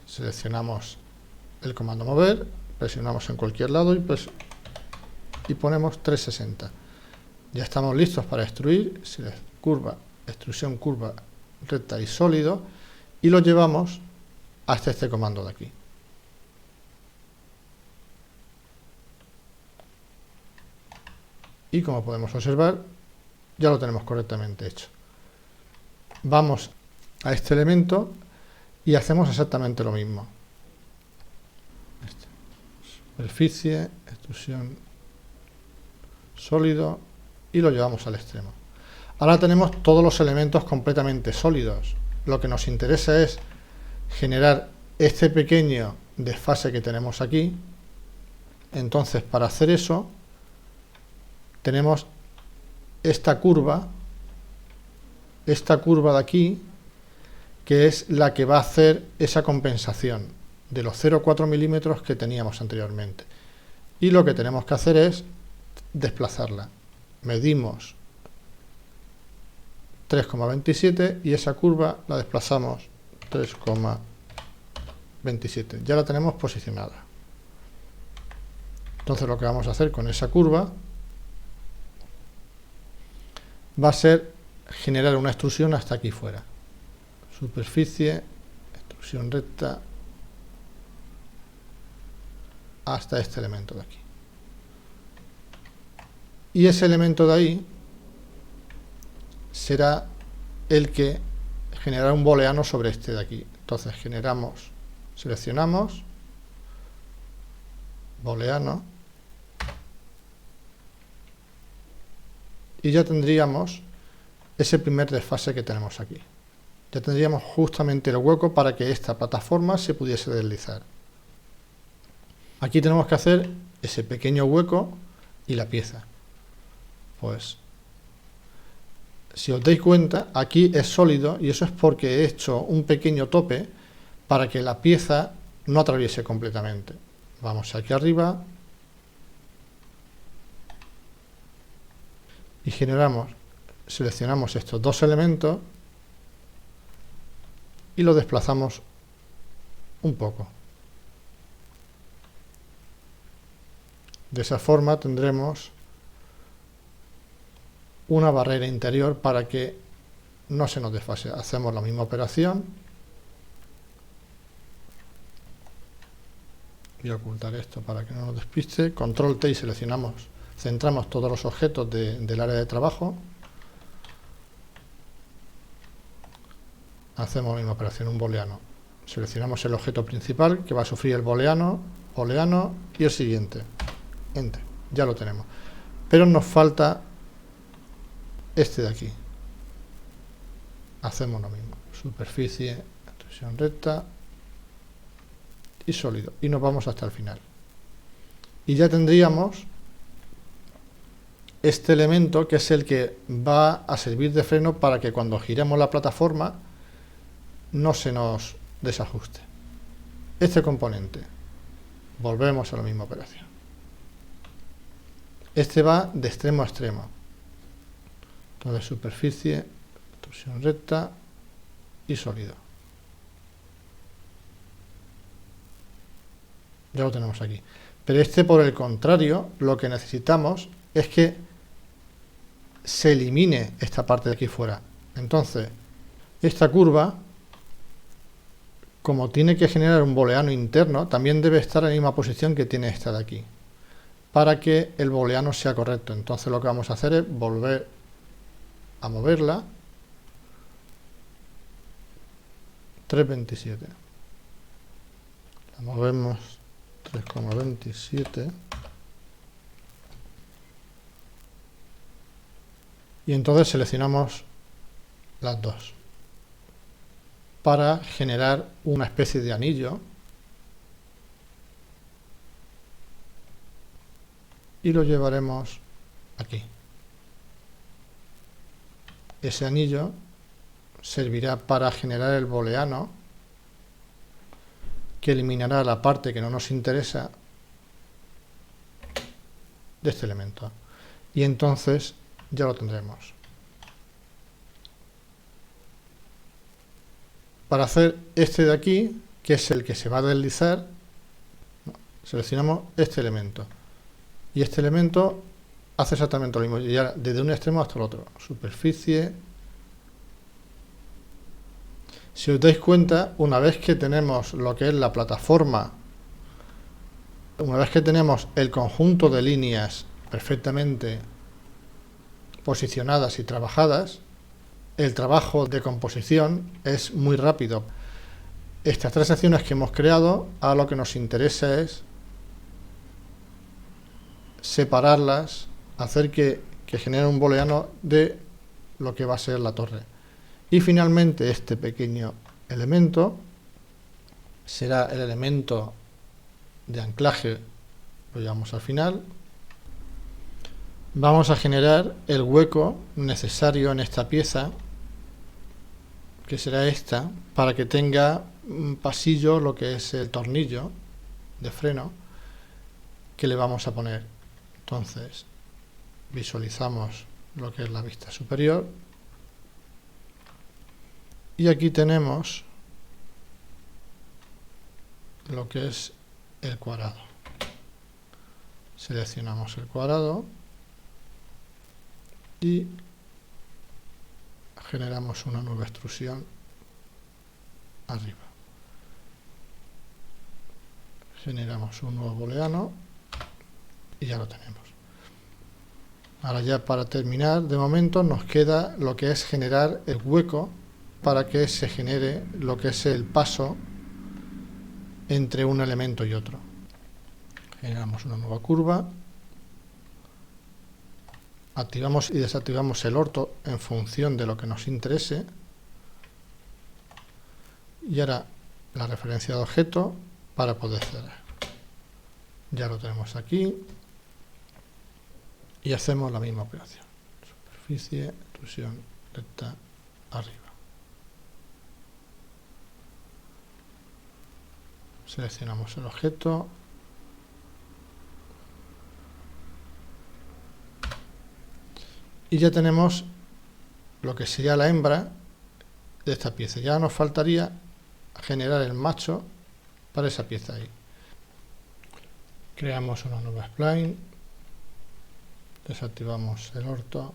Seleccionamos el comando mover, presionamos en cualquier lado y ponemos 360. Ya estamos listos para extruir. Curva, extrusión curva, recta y sólido, y lo llevamos hasta este comando de aquí. Y como podemos observar, ya lo tenemos correctamente hecho. Vamos a este elemento y hacemos exactamente lo mismo. Superficie, extrusión sólido, y lo llevamos al extremo. Ahora tenemos todos los elementos completamente sólidos. Lo que nos interesa es generar este pequeño desfase que tenemos aquí. Entonces, para hacer eso, tenemos esta curva de aquí, que es la que va a hacer esa compensación de los 0,4 milímetros que teníamos anteriormente. Y lo que tenemos que hacer es desplazarla. Medimos 3,27 y esa curva la desplazamos 3,27. 27. Ya la tenemos posicionada. Entonces lo que vamos a hacer con esa curva va a ser generar una extrusión hasta aquí fuera. Superficie, extrusión recta, hasta este elemento de aquí. Y ese elemento de ahí será el que generará un booleano sobre este de aquí. Entonces seleccionamos, booleano, y ya tendríamos ese primer desfase que tenemos aquí. Ya tendríamos justamente el hueco para que esta plataforma se pudiese deslizar. Aquí tenemos que hacer ese pequeño hueco y la pieza. Pues, si os dais cuenta, aquí es sólido y eso es porque he hecho un pequeño tope para que la pieza no atraviese completamente. Vamos aquí arriba y seleccionamos estos dos elementos y lo desplazamos un poco. De esa forma tendremos una barrera interior para que no se nos desfase. Hacemos la misma operación. Voy a ocultar esto para que no nos despiste. Control T y centramos todos los objetos del área de trabajo. Hacemos la misma operación, un booleano. Seleccionamos el objeto principal que va a sufrir el booleano y el siguiente. Enter. Ya lo tenemos. Pero nos falta este de aquí. Hacemos lo mismo. Superficie, extrusión recta y sólido. Y nos vamos hasta el final. Y ya tendríamos este elemento que es el que va a servir de freno para que cuando giremos la plataforma no se nos desajuste. Este componente. Volvemos a la misma operación. Este va de extremo a extremo. Entonces superficie, extrusión recta y sólido. Ya lo tenemos aquí. Pero este, por el contrario, lo que necesitamos es que se elimine esta parte de aquí fuera. Entonces, esta curva, como tiene que generar un booleano interno, también debe estar en la misma posición que tiene esta de aquí, para que el booleano sea correcto. Entonces lo que vamos a hacer es volver a moverla 3,27. La movemos 3,27 y entonces seleccionamos las dos para generar una especie de anillo y lo llevaremos aquí. Ese anillo servirá para generar el booleano que eliminará la parte que no nos interesa de este elemento. Y entonces ya lo tendremos. Para hacer este de aquí, que es el que se va a deslizar, seleccionamos este elemento. Y este elemento hace exactamente lo mismo, y ya desde un extremo hasta el otro. Superficie. Si os dais cuenta, una vez que tenemos lo que es la plataforma, una vez que tenemos el conjunto de líneas perfectamente posicionadas y trabajadas, el trabajo de composición es muy rápido. Estas tres secciones que hemos creado, a lo que nos interesa es separarlas, hacer que genere un booleano de lo que va a ser la torre. Y finalmente este pequeño elemento será el elemento de anclaje, lo llevamos al final. Vamos a generar el hueco necesario en esta pieza, que será esta, para que tenga un pasillo, lo que es el tornillo de freno que le vamos a poner. Entonces visualizamos lo que es la vista superior y aquí tenemos lo que es el cuadrado. Seleccionamos el cuadrado y generamos una nueva extrusión arriba. Generamos un nuevo booleano y ya lo tenemos. Ahora ya para terminar, de momento nos queda lo que es generar el hueco para que se genere lo que es el paso entre un elemento y otro. Generamos una nueva curva, activamos y desactivamos el orto en función de lo que nos interese, y ahora la referencia de objeto para poder cerrar. Ya lo tenemos aquí y hacemos la misma operación. Superficie, extrusión recta arriba. Seleccionamos el objeto. Y ya tenemos lo que sería la hembra de esta pieza. Ya nos faltaría generar el macho para esa pieza ahí. Creamos una nueva spline. Desactivamos el orto.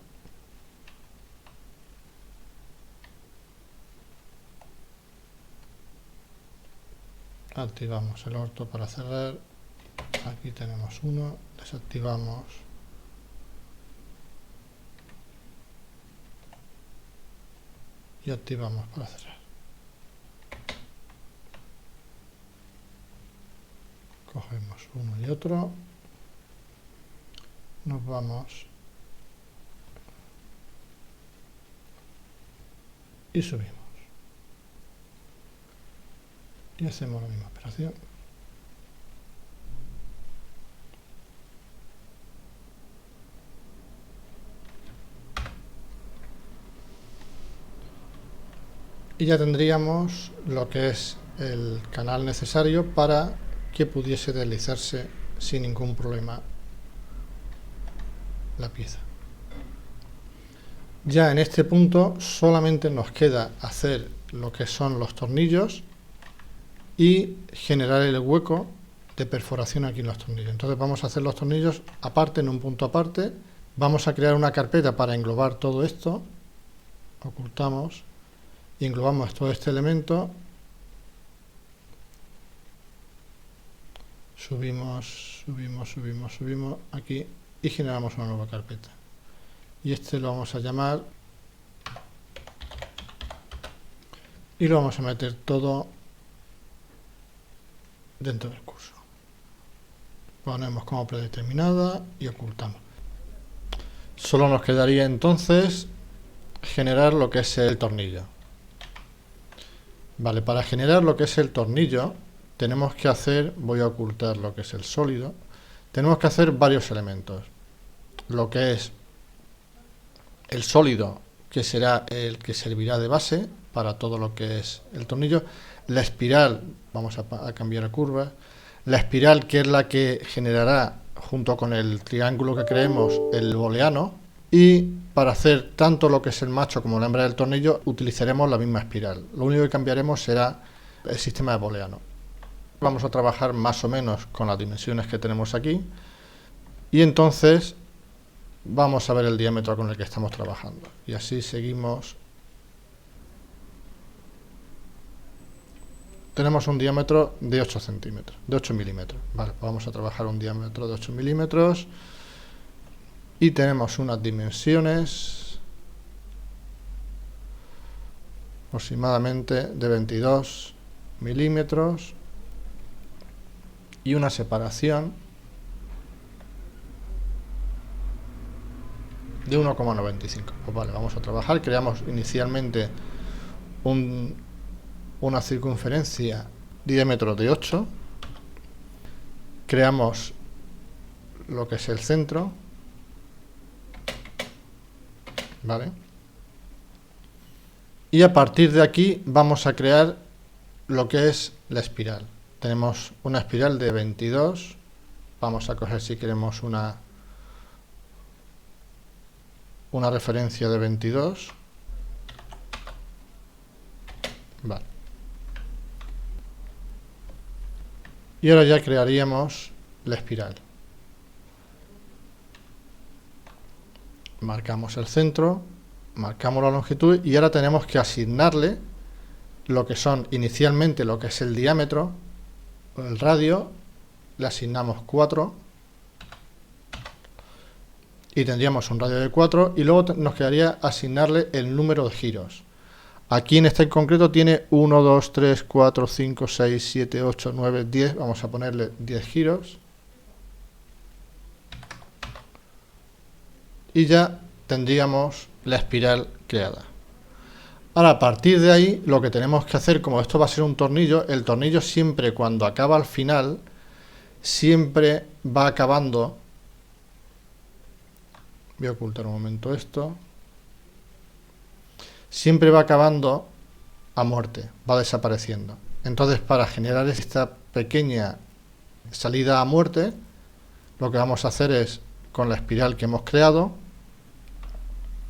Activamos el orto para cerrar. Aquí tenemos uno. Desactivamos. Y activamos para cerrar. Cogemos uno y otro. Nos vamos y subimos. Y hacemos la misma operación. Y ya tendríamos lo que es el canal necesario para que pudiese deslizarse sin ningún problema la pieza. Ya en este punto solamente nos queda hacer lo que son los tornillos y generar el hueco de perforación aquí en los tornillos. Entonces vamos a hacer los tornillos aparte, en un punto aparte. Vamos a crear una carpeta para englobar todo esto. Ocultamos y englobamos todo este elemento. Subimos aquí y generamos una nueva carpeta. Y este lo vamos a llamar y lo vamos a meter todo dentro del curso. Ponemos como predeterminada y ocultamos. Solo nos quedaría entonces generar lo que es el tornillo. Vale, para generar lo que es el tornillo tenemos que hacer, voy a ocultar lo que es el sólido, tenemos que hacer varios elementos. Lo que es el sólido, que será el que servirá de base para todo lo que es el tornillo. La espiral, vamos a cambiar a curva. La espiral, que es la que generará, junto con el triángulo que creemos, el booleano. Y para hacer tanto lo que es el macho como la hembra del tornillo, utilizaremos la misma espiral. Lo único que cambiaremos será el sistema de booleano. Vamos a trabajar más o menos con las dimensiones que tenemos aquí. Y entonces vamos a ver el diámetro con el que estamos trabajando. Y así seguimos. Tenemos un diámetro de 8 centímetros, de 8 milímetros. Vale, pues vamos a trabajar un diámetro de 8 milímetros. Y tenemos unas dimensiones aproximadamente de 22 milímetros y una separación de 1,95. Pues vale, vamos a trabajar. Creamos inicialmente una circunferencia diámetro de 8. Creamos lo que es el centro. ¿Vale? Y a partir de aquí vamos a crear lo que es la espiral. Tenemos una espiral de 22. Vamos a coger, si queremos, una referencia de 22. Vale. Y ahora ya crearíamos la espiral. Marcamos el centro, marcamos la longitud y ahora tenemos que asignarle lo que son inicialmente lo que es el diámetro, el radio, le asignamos 4 y tendríamos un radio de 4 y luego nos quedaría asignarle el número de giros. Aquí en este en concreto tiene 1, 2, 3, 4, 5, 6, 7, 8, 9, 10, vamos a ponerle 10 giros. Y ya tendríamos la espiral creada. Ahora, a partir de ahí, lo que tenemos que hacer, como esto va a ser un tornillo, el tornillo siempre cuando acaba al final, siempre va acabando. Voy a ocultar un momento esto. Siempre va acabando a muerte, va desapareciendo. Entonces, para generar esta pequeña salida a muerte, lo que vamos a hacer es, con la espiral que hemos creado,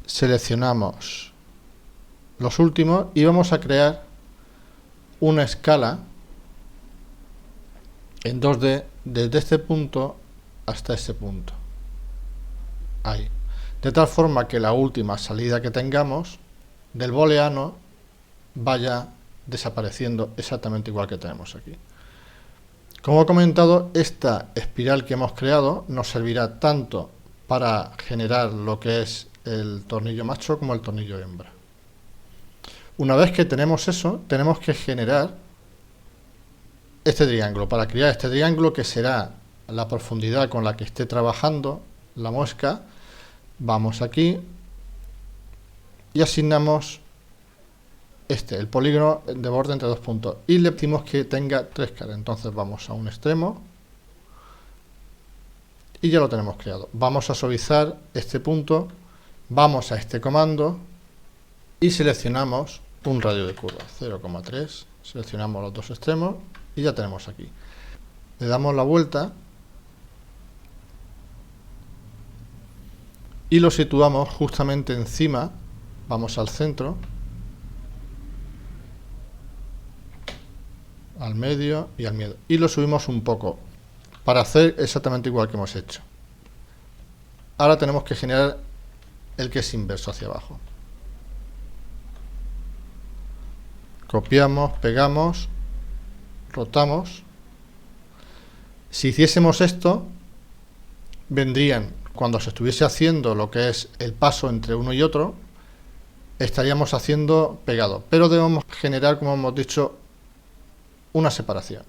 seleccionamos los últimos y vamos a crear una escala en 2D desde este punto hasta este punto. Ahí. De tal forma que la última salida que tengamos del booleano vaya desapareciendo exactamente igual que tenemos aquí. Como he comentado, esta espiral que hemos creado nos servirá tanto para generar lo que es el tornillo macho como el tornillo hembra. Una vez que tenemos eso, tenemos que generar este triángulo. Para crear este triángulo, que será la profundidad con la que esté trabajando la muesca, vamos aquí y asignamos el polígono de borde entre dos puntos y le pedimos que tenga 3 caras. Entonces vamos a un extremo y ya lo tenemos creado. Vamos a suavizar este punto, vamos a este comando y seleccionamos un radio de curva 0,3, seleccionamos los dos extremos y ya tenemos aquí. Le damos la vuelta y lo situamos justamente encima, vamos al centro, al medio y al medio, y lo subimos un poco para hacer exactamente igual que hemos hecho. Ahora tenemos que generar el que es inverso hacia abajo. Copiamos, pegamos, rotamos. Si hiciésemos esto, vendrían, cuando se estuviese haciendo lo que es el paso entre uno y otro, estaríamos haciendo pegado, pero debemos generar, como hemos dicho, una separación,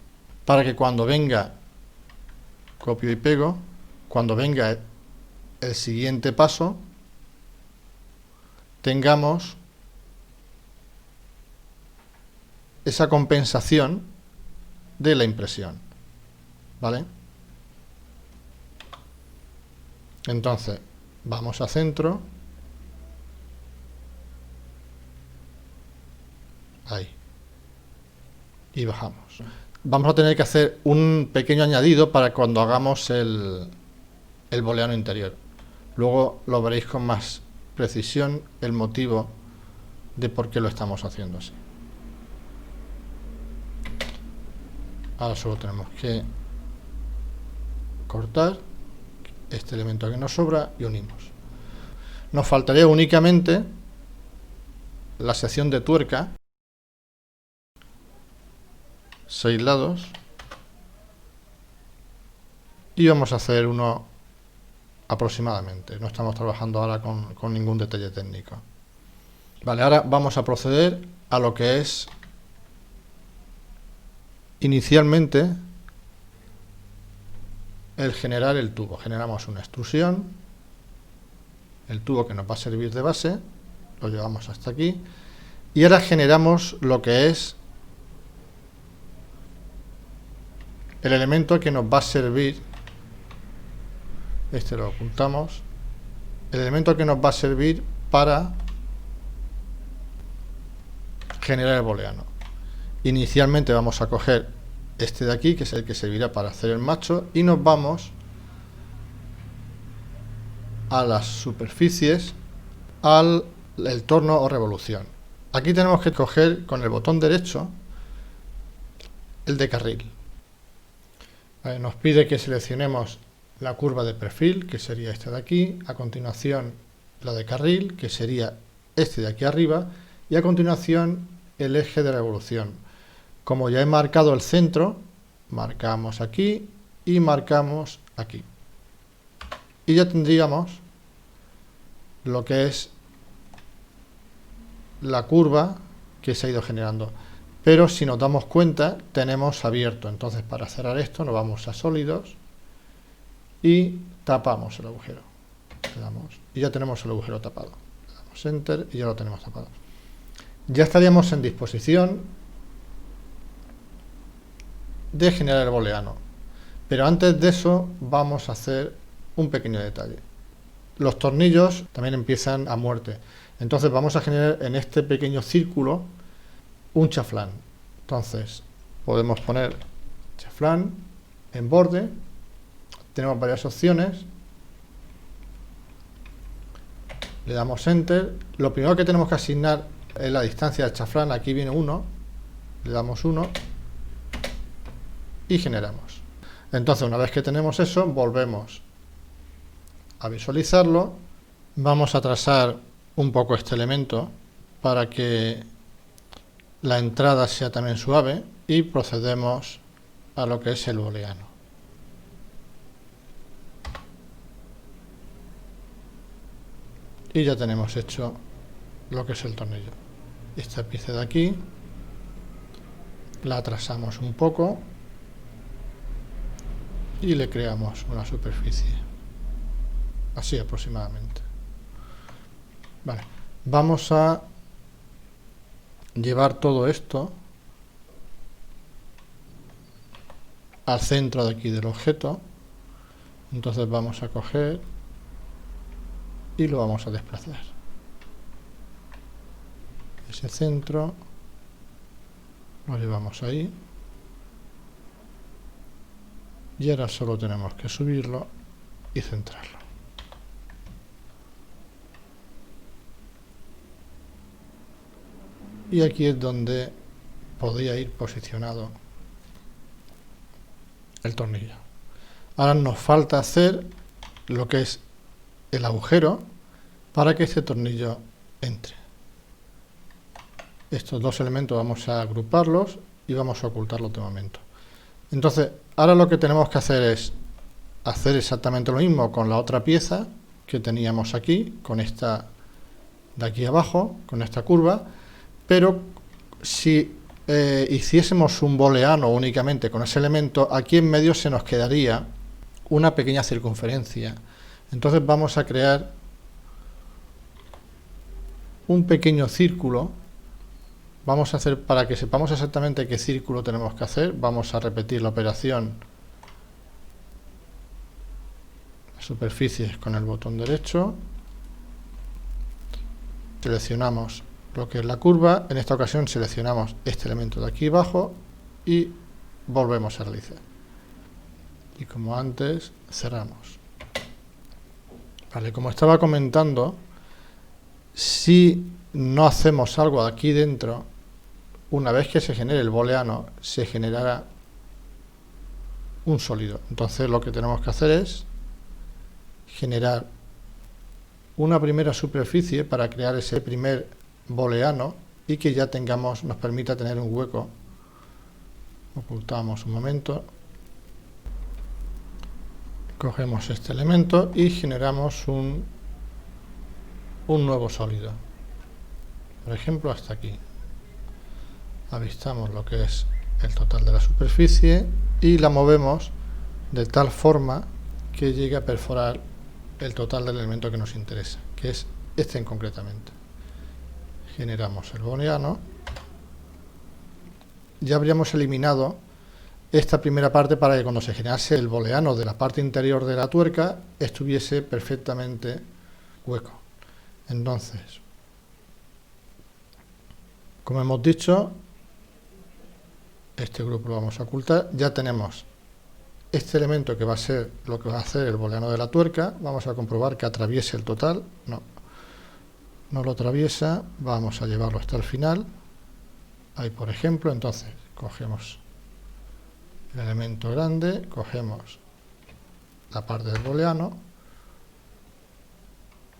para que cuando venga, copio y pego, cuando venga el siguiente paso, tengamos esa compensación de la impresión, ¿vale? Entonces, vamos a centro, ahí, y bajamos. Vamos a tener que hacer un pequeño añadido para cuando hagamos el booleano interior. Luego lo veréis con más precisión el motivo de por qué lo estamos haciendo así. Ahora solo tenemos que cortar este elemento que nos sobra y unimos. Nos faltaría únicamente la sección de tuerca, 6 lados, y vamos a hacer uno aproximadamente. No estamos trabajando ahora con ningún detalle técnico. Vale, ahora vamos a proceder a lo que es inicialmente el generar el tubo. Generamos una extrusión, el tubo que nos va a servir de base, lo llevamos hasta aquí, y ahora generamos lo que es el elemento que nos va a servir, este lo ocultamos, el elemento que nos va a servir para generar el booleano. Inicialmente vamos a coger este de aquí, que es el que servirá para hacer el macho, y nos vamos a las superficies, al torno o revolución. Aquí tenemos que coger con el botón derecho el de carril. Vale, nos pide que seleccionemos la curva de perfil, que sería esta de aquí, a continuación la de carril, que sería este de aquí arriba, y a continuación el eje de revolución. Como ya he marcado el centro, marcamos aquí y marcamos aquí. Y ya tendríamos lo que es la curva que se ha ido generando. Pero si nos damos cuenta, tenemos abierto. Entonces, para cerrar esto, nos vamos a sólidos y tapamos el agujero. Le damos, y ya tenemos el agujero tapado. Le damos Enter y ya lo tenemos tapado. Ya estaríamos en disposición de generar el booleano. Pero antes de eso, vamos a hacer un pequeño detalle. Los tornillos también empiezan a muerte. Entonces vamos a generar en este pequeño círculo un chaflán. Entonces podemos poner chaflán en borde. Tenemos varias opciones. Le damos Enter. Lo primero que tenemos que asignar es la distancia del chaflán. Aquí viene 1. Le damos 1 y generamos. Entonces, una vez que tenemos eso, volvemos a visualizarlo. Vamos a trazar un poco este elemento para que la entrada sea también suave y procedemos a lo que es el booleano. Y ya tenemos hecho lo que es el tornillo. Esta pieza de aquí la trazamos un poco y le creamos una superficie, así aproximadamente. Vale, vamos a llevar todo esto al centro de aquí del objeto. Entonces vamos a coger y lo vamos a desplazar. Ese centro lo llevamos ahí. Y ahora solo tenemos que subirlo y centrarlo. Y aquí es donde podría ir posicionado el tornillo. Ahora nos falta hacer lo que es el agujero para que este tornillo entre. Estos dos elementos vamos a agruparlos y vamos a ocultarlos de momento. Entonces, ahora lo que tenemos que hacer es hacer exactamente lo mismo con la otra pieza que teníamos aquí, con esta de aquí abajo, con esta curva, pero si hiciésemos un booleano únicamente con ese elemento, aquí en medio se nos quedaría una pequeña circunferencia. Entonces vamos a crear un pequeño círculo. Vamos a hacer, para que sepamos exactamente qué círculo tenemos que hacer, vamos a repetir la operación superficies con el botón derecho. Seleccionamos lo que es la curva. En esta ocasión seleccionamos este elemento de aquí abajo y volvemos a realizar. Y como antes, cerramos. Vale, como estaba comentando, si no hacemos algo aquí dentro, una vez que se genere el booleano, se generará un sólido. Entonces lo que tenemos que hacer es generar una primera superficie para crear ese primer booleano y que ya tengamos, nos permita tener un hueco. Ocultamos un momento. Cogemos este elemento y generamos un nuevo sólido. Por ejemplo, hasta aquí. Avistamos lo que es el total de la superficie y la movemos de tal forma que llegue a perforar el total del elemento que nos interesa, que es este en concretamente. Generamos el booleano. Ya habríamos eliminado esta primera parte para que cuando se generase el booleano de la parte interior de la tuerca estuviese perfectamente hueco. Entonces, como hemos dicho, este grupo lo vamos a ocultar. Ya tenemos este elemento que va a ser lo que va a hacer el booleano de la tuerca. Vamos a comprobar que atraviese el total. No lo atraviesa. Vamos a llevarlo hasta el final. Ahí, por ejemplo, entonces cogemos el elemento grande, cogemos la parte del booleano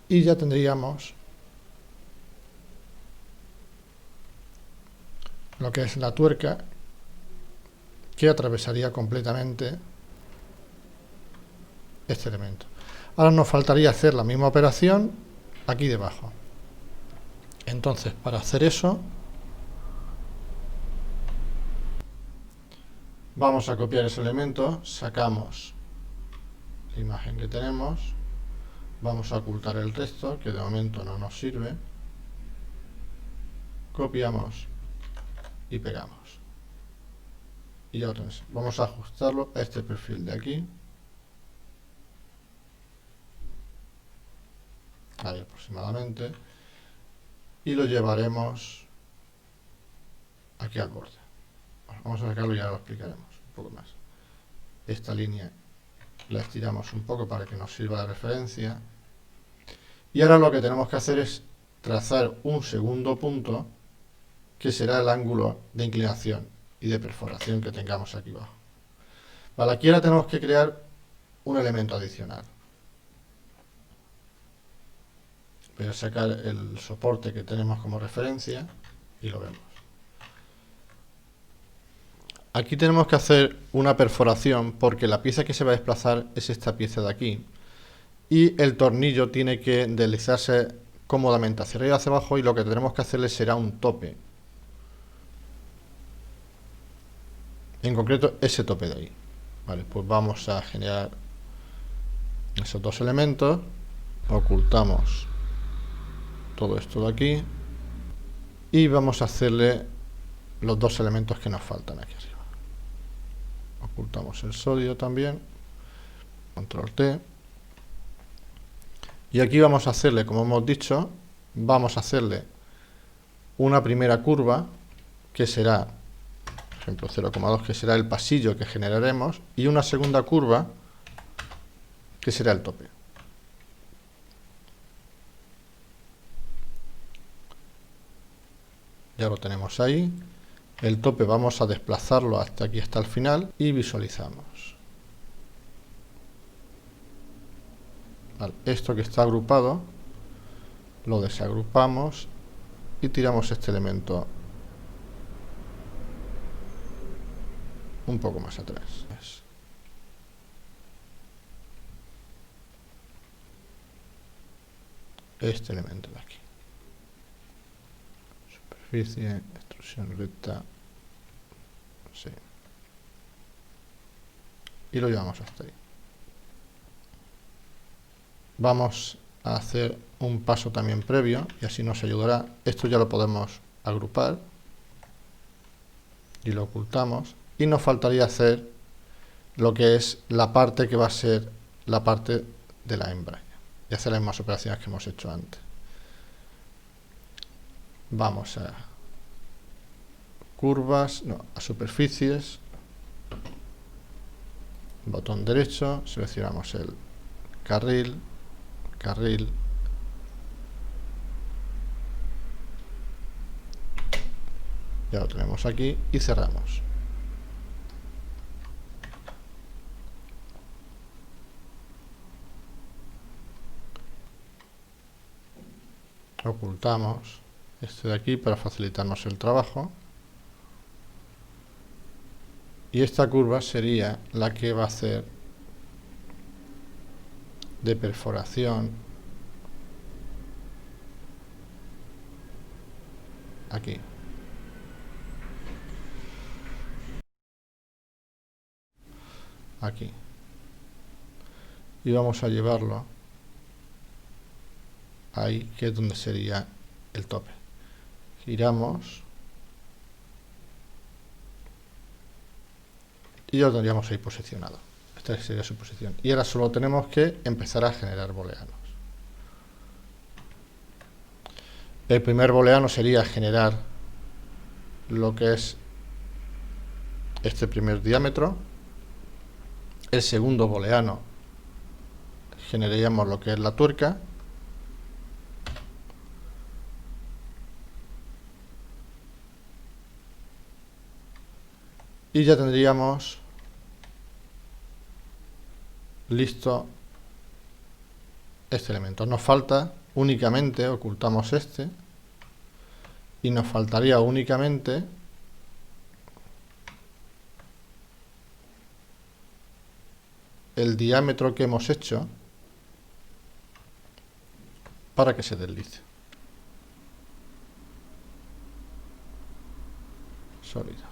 y ya tendríamos lo que es la tuerca que atravesaría completamente este elemento. Ahora nos faltaría hacer la misma operación aquí debajo. Entonces, para hacer eso, vamos a copiar ese elemento, sacamos la imagen que tenemos, vamos a ocultar el texto, que de momento no nos sirve, copiamos y pegamos. Y ya lo tenemos. Vamos a ajustarlo a este perfil de aquí. Ahí aproximadamente. Y lo llevaremos aquí al borde. Bueno, vamos a sacarlo y ya lo explicaremos un poco más. Esta línea la estiramos un poco para que nos sirva de referencia. Y ahora lo que tenemos que hacer es trazar un segundo punto, que será el ángulo de inclinación y de perforación que tengamos aquí abajo. Vale, aquí ahora tenemos que crear un elemento adicional. Voy a sacar el soporte que tenemos como referencia y lo vemos. Aquí tenemos que hacer una perforación porque la pieza que se va a desplazar es esta pieza de aquí. Y el tornillo tiene que deslizarse cómodamente hacia arriba y hacia abajo, y lo que tenemos que hacerle será un tope. En concreto, ese tope de ahí. Vale, pues vamos a generar esos dos elementos. Ocultamos todo esto de aquí. Y vamos a hacerle los dos elementos que nos faltan aquí arriba. Ocultamos el sólido también. Control T. Y aquí vamos a hacerle, como hemos dicho, vamos a hacerle una primera curva, que será, por ejemplo, 0,2, que será el pasillo que generaremos, y una segunda curva, que será el tope. Ya lo tenemos ahí. El tope vamos a desplazarlo hasta aquí, hasta el final, y visualizamos. Vale, esto que está agrupado, lo desagrupamos y tiramos este elemento un poco más atrás. Este elemento de aquí. Superficie, extrusión recta. Sí. Y lo llevamos hasta ahí. Vamos a hacer un paso también previo y así nos ayudará. Esto ya lo podemos agrupar y lo ocultamos. Y nos faltaría hacer lo que es la parte que va a ser la parte de la hembra y hacer las mismas operaciones que hemos hecho antes. Vamos a curvas, no, a superficies, botón derecho, seleccionamos el carril, ya lo tenemos aquí y cerramos. Ocultamos este de aquí para facilitarnos el trabajo. Y esta curva sería la que va a hacer de perforación aquí. Aquí. Y vamos a llevarlo ahí, que es donde sería el tope. Giramos y ya lo tendríamos ahí posicionado. Esta sería su posición. Y ahora solo tenemos que empezar a generar booleanos. El primer booleano sería generar lo que es este primer diámetro. El segundo booleano generaríamos lo que es la tuerca. Y ya tendríamos listo este elemento. Nos falta únicamente, ocultamos este, y nos faltaría únicamente el diámetro que hemos hecho para que se deslice. Sólido.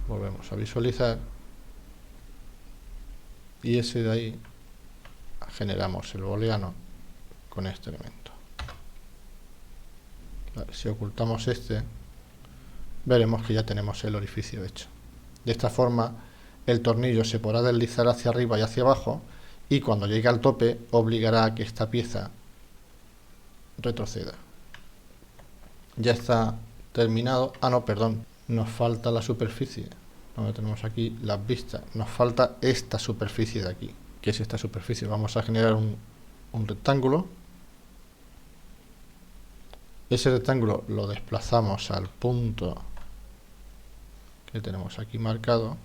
Volvemos a visualizar y ese de ahí generamos el booleano con este elemento. Vale, si ocultamos este, veremos que ya tenemos el orificio hecho. De esta forma, el tornillo se podrá deslizar hacia arriba y hacia abajo, y cuando llegue al tope, obligará a que esta pieza retroceda. Ya está terminado. Ah, no, perdón. Nos falta la superficie. Donde tenemos aquí las vistas. Nos falta esta superficie de aquí. ¿Qué es esta superficie? Vamos a generar un rectángulo. Ese rectángulo lo desplazamos al punto que tenemos aquí marcado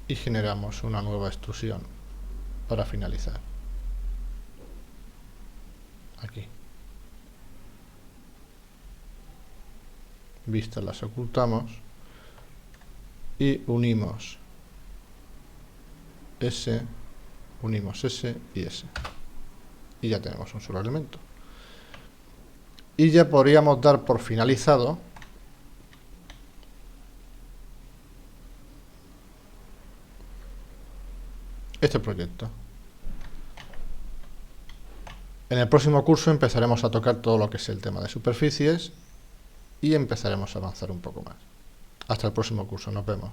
y generamos una nueva extrusión para finalizar. Aquí. Vistas las ocultamos y unimos ese y ese. Y ya tenemos un solo elemento. Y ya podríamos dar por finalizado este proyecto. En el próximo curso empezaremos a tocar todo lo que es el tema de superficies y empezaremos a avanzar un poco más. Hasta el próximo curso, nos vemos.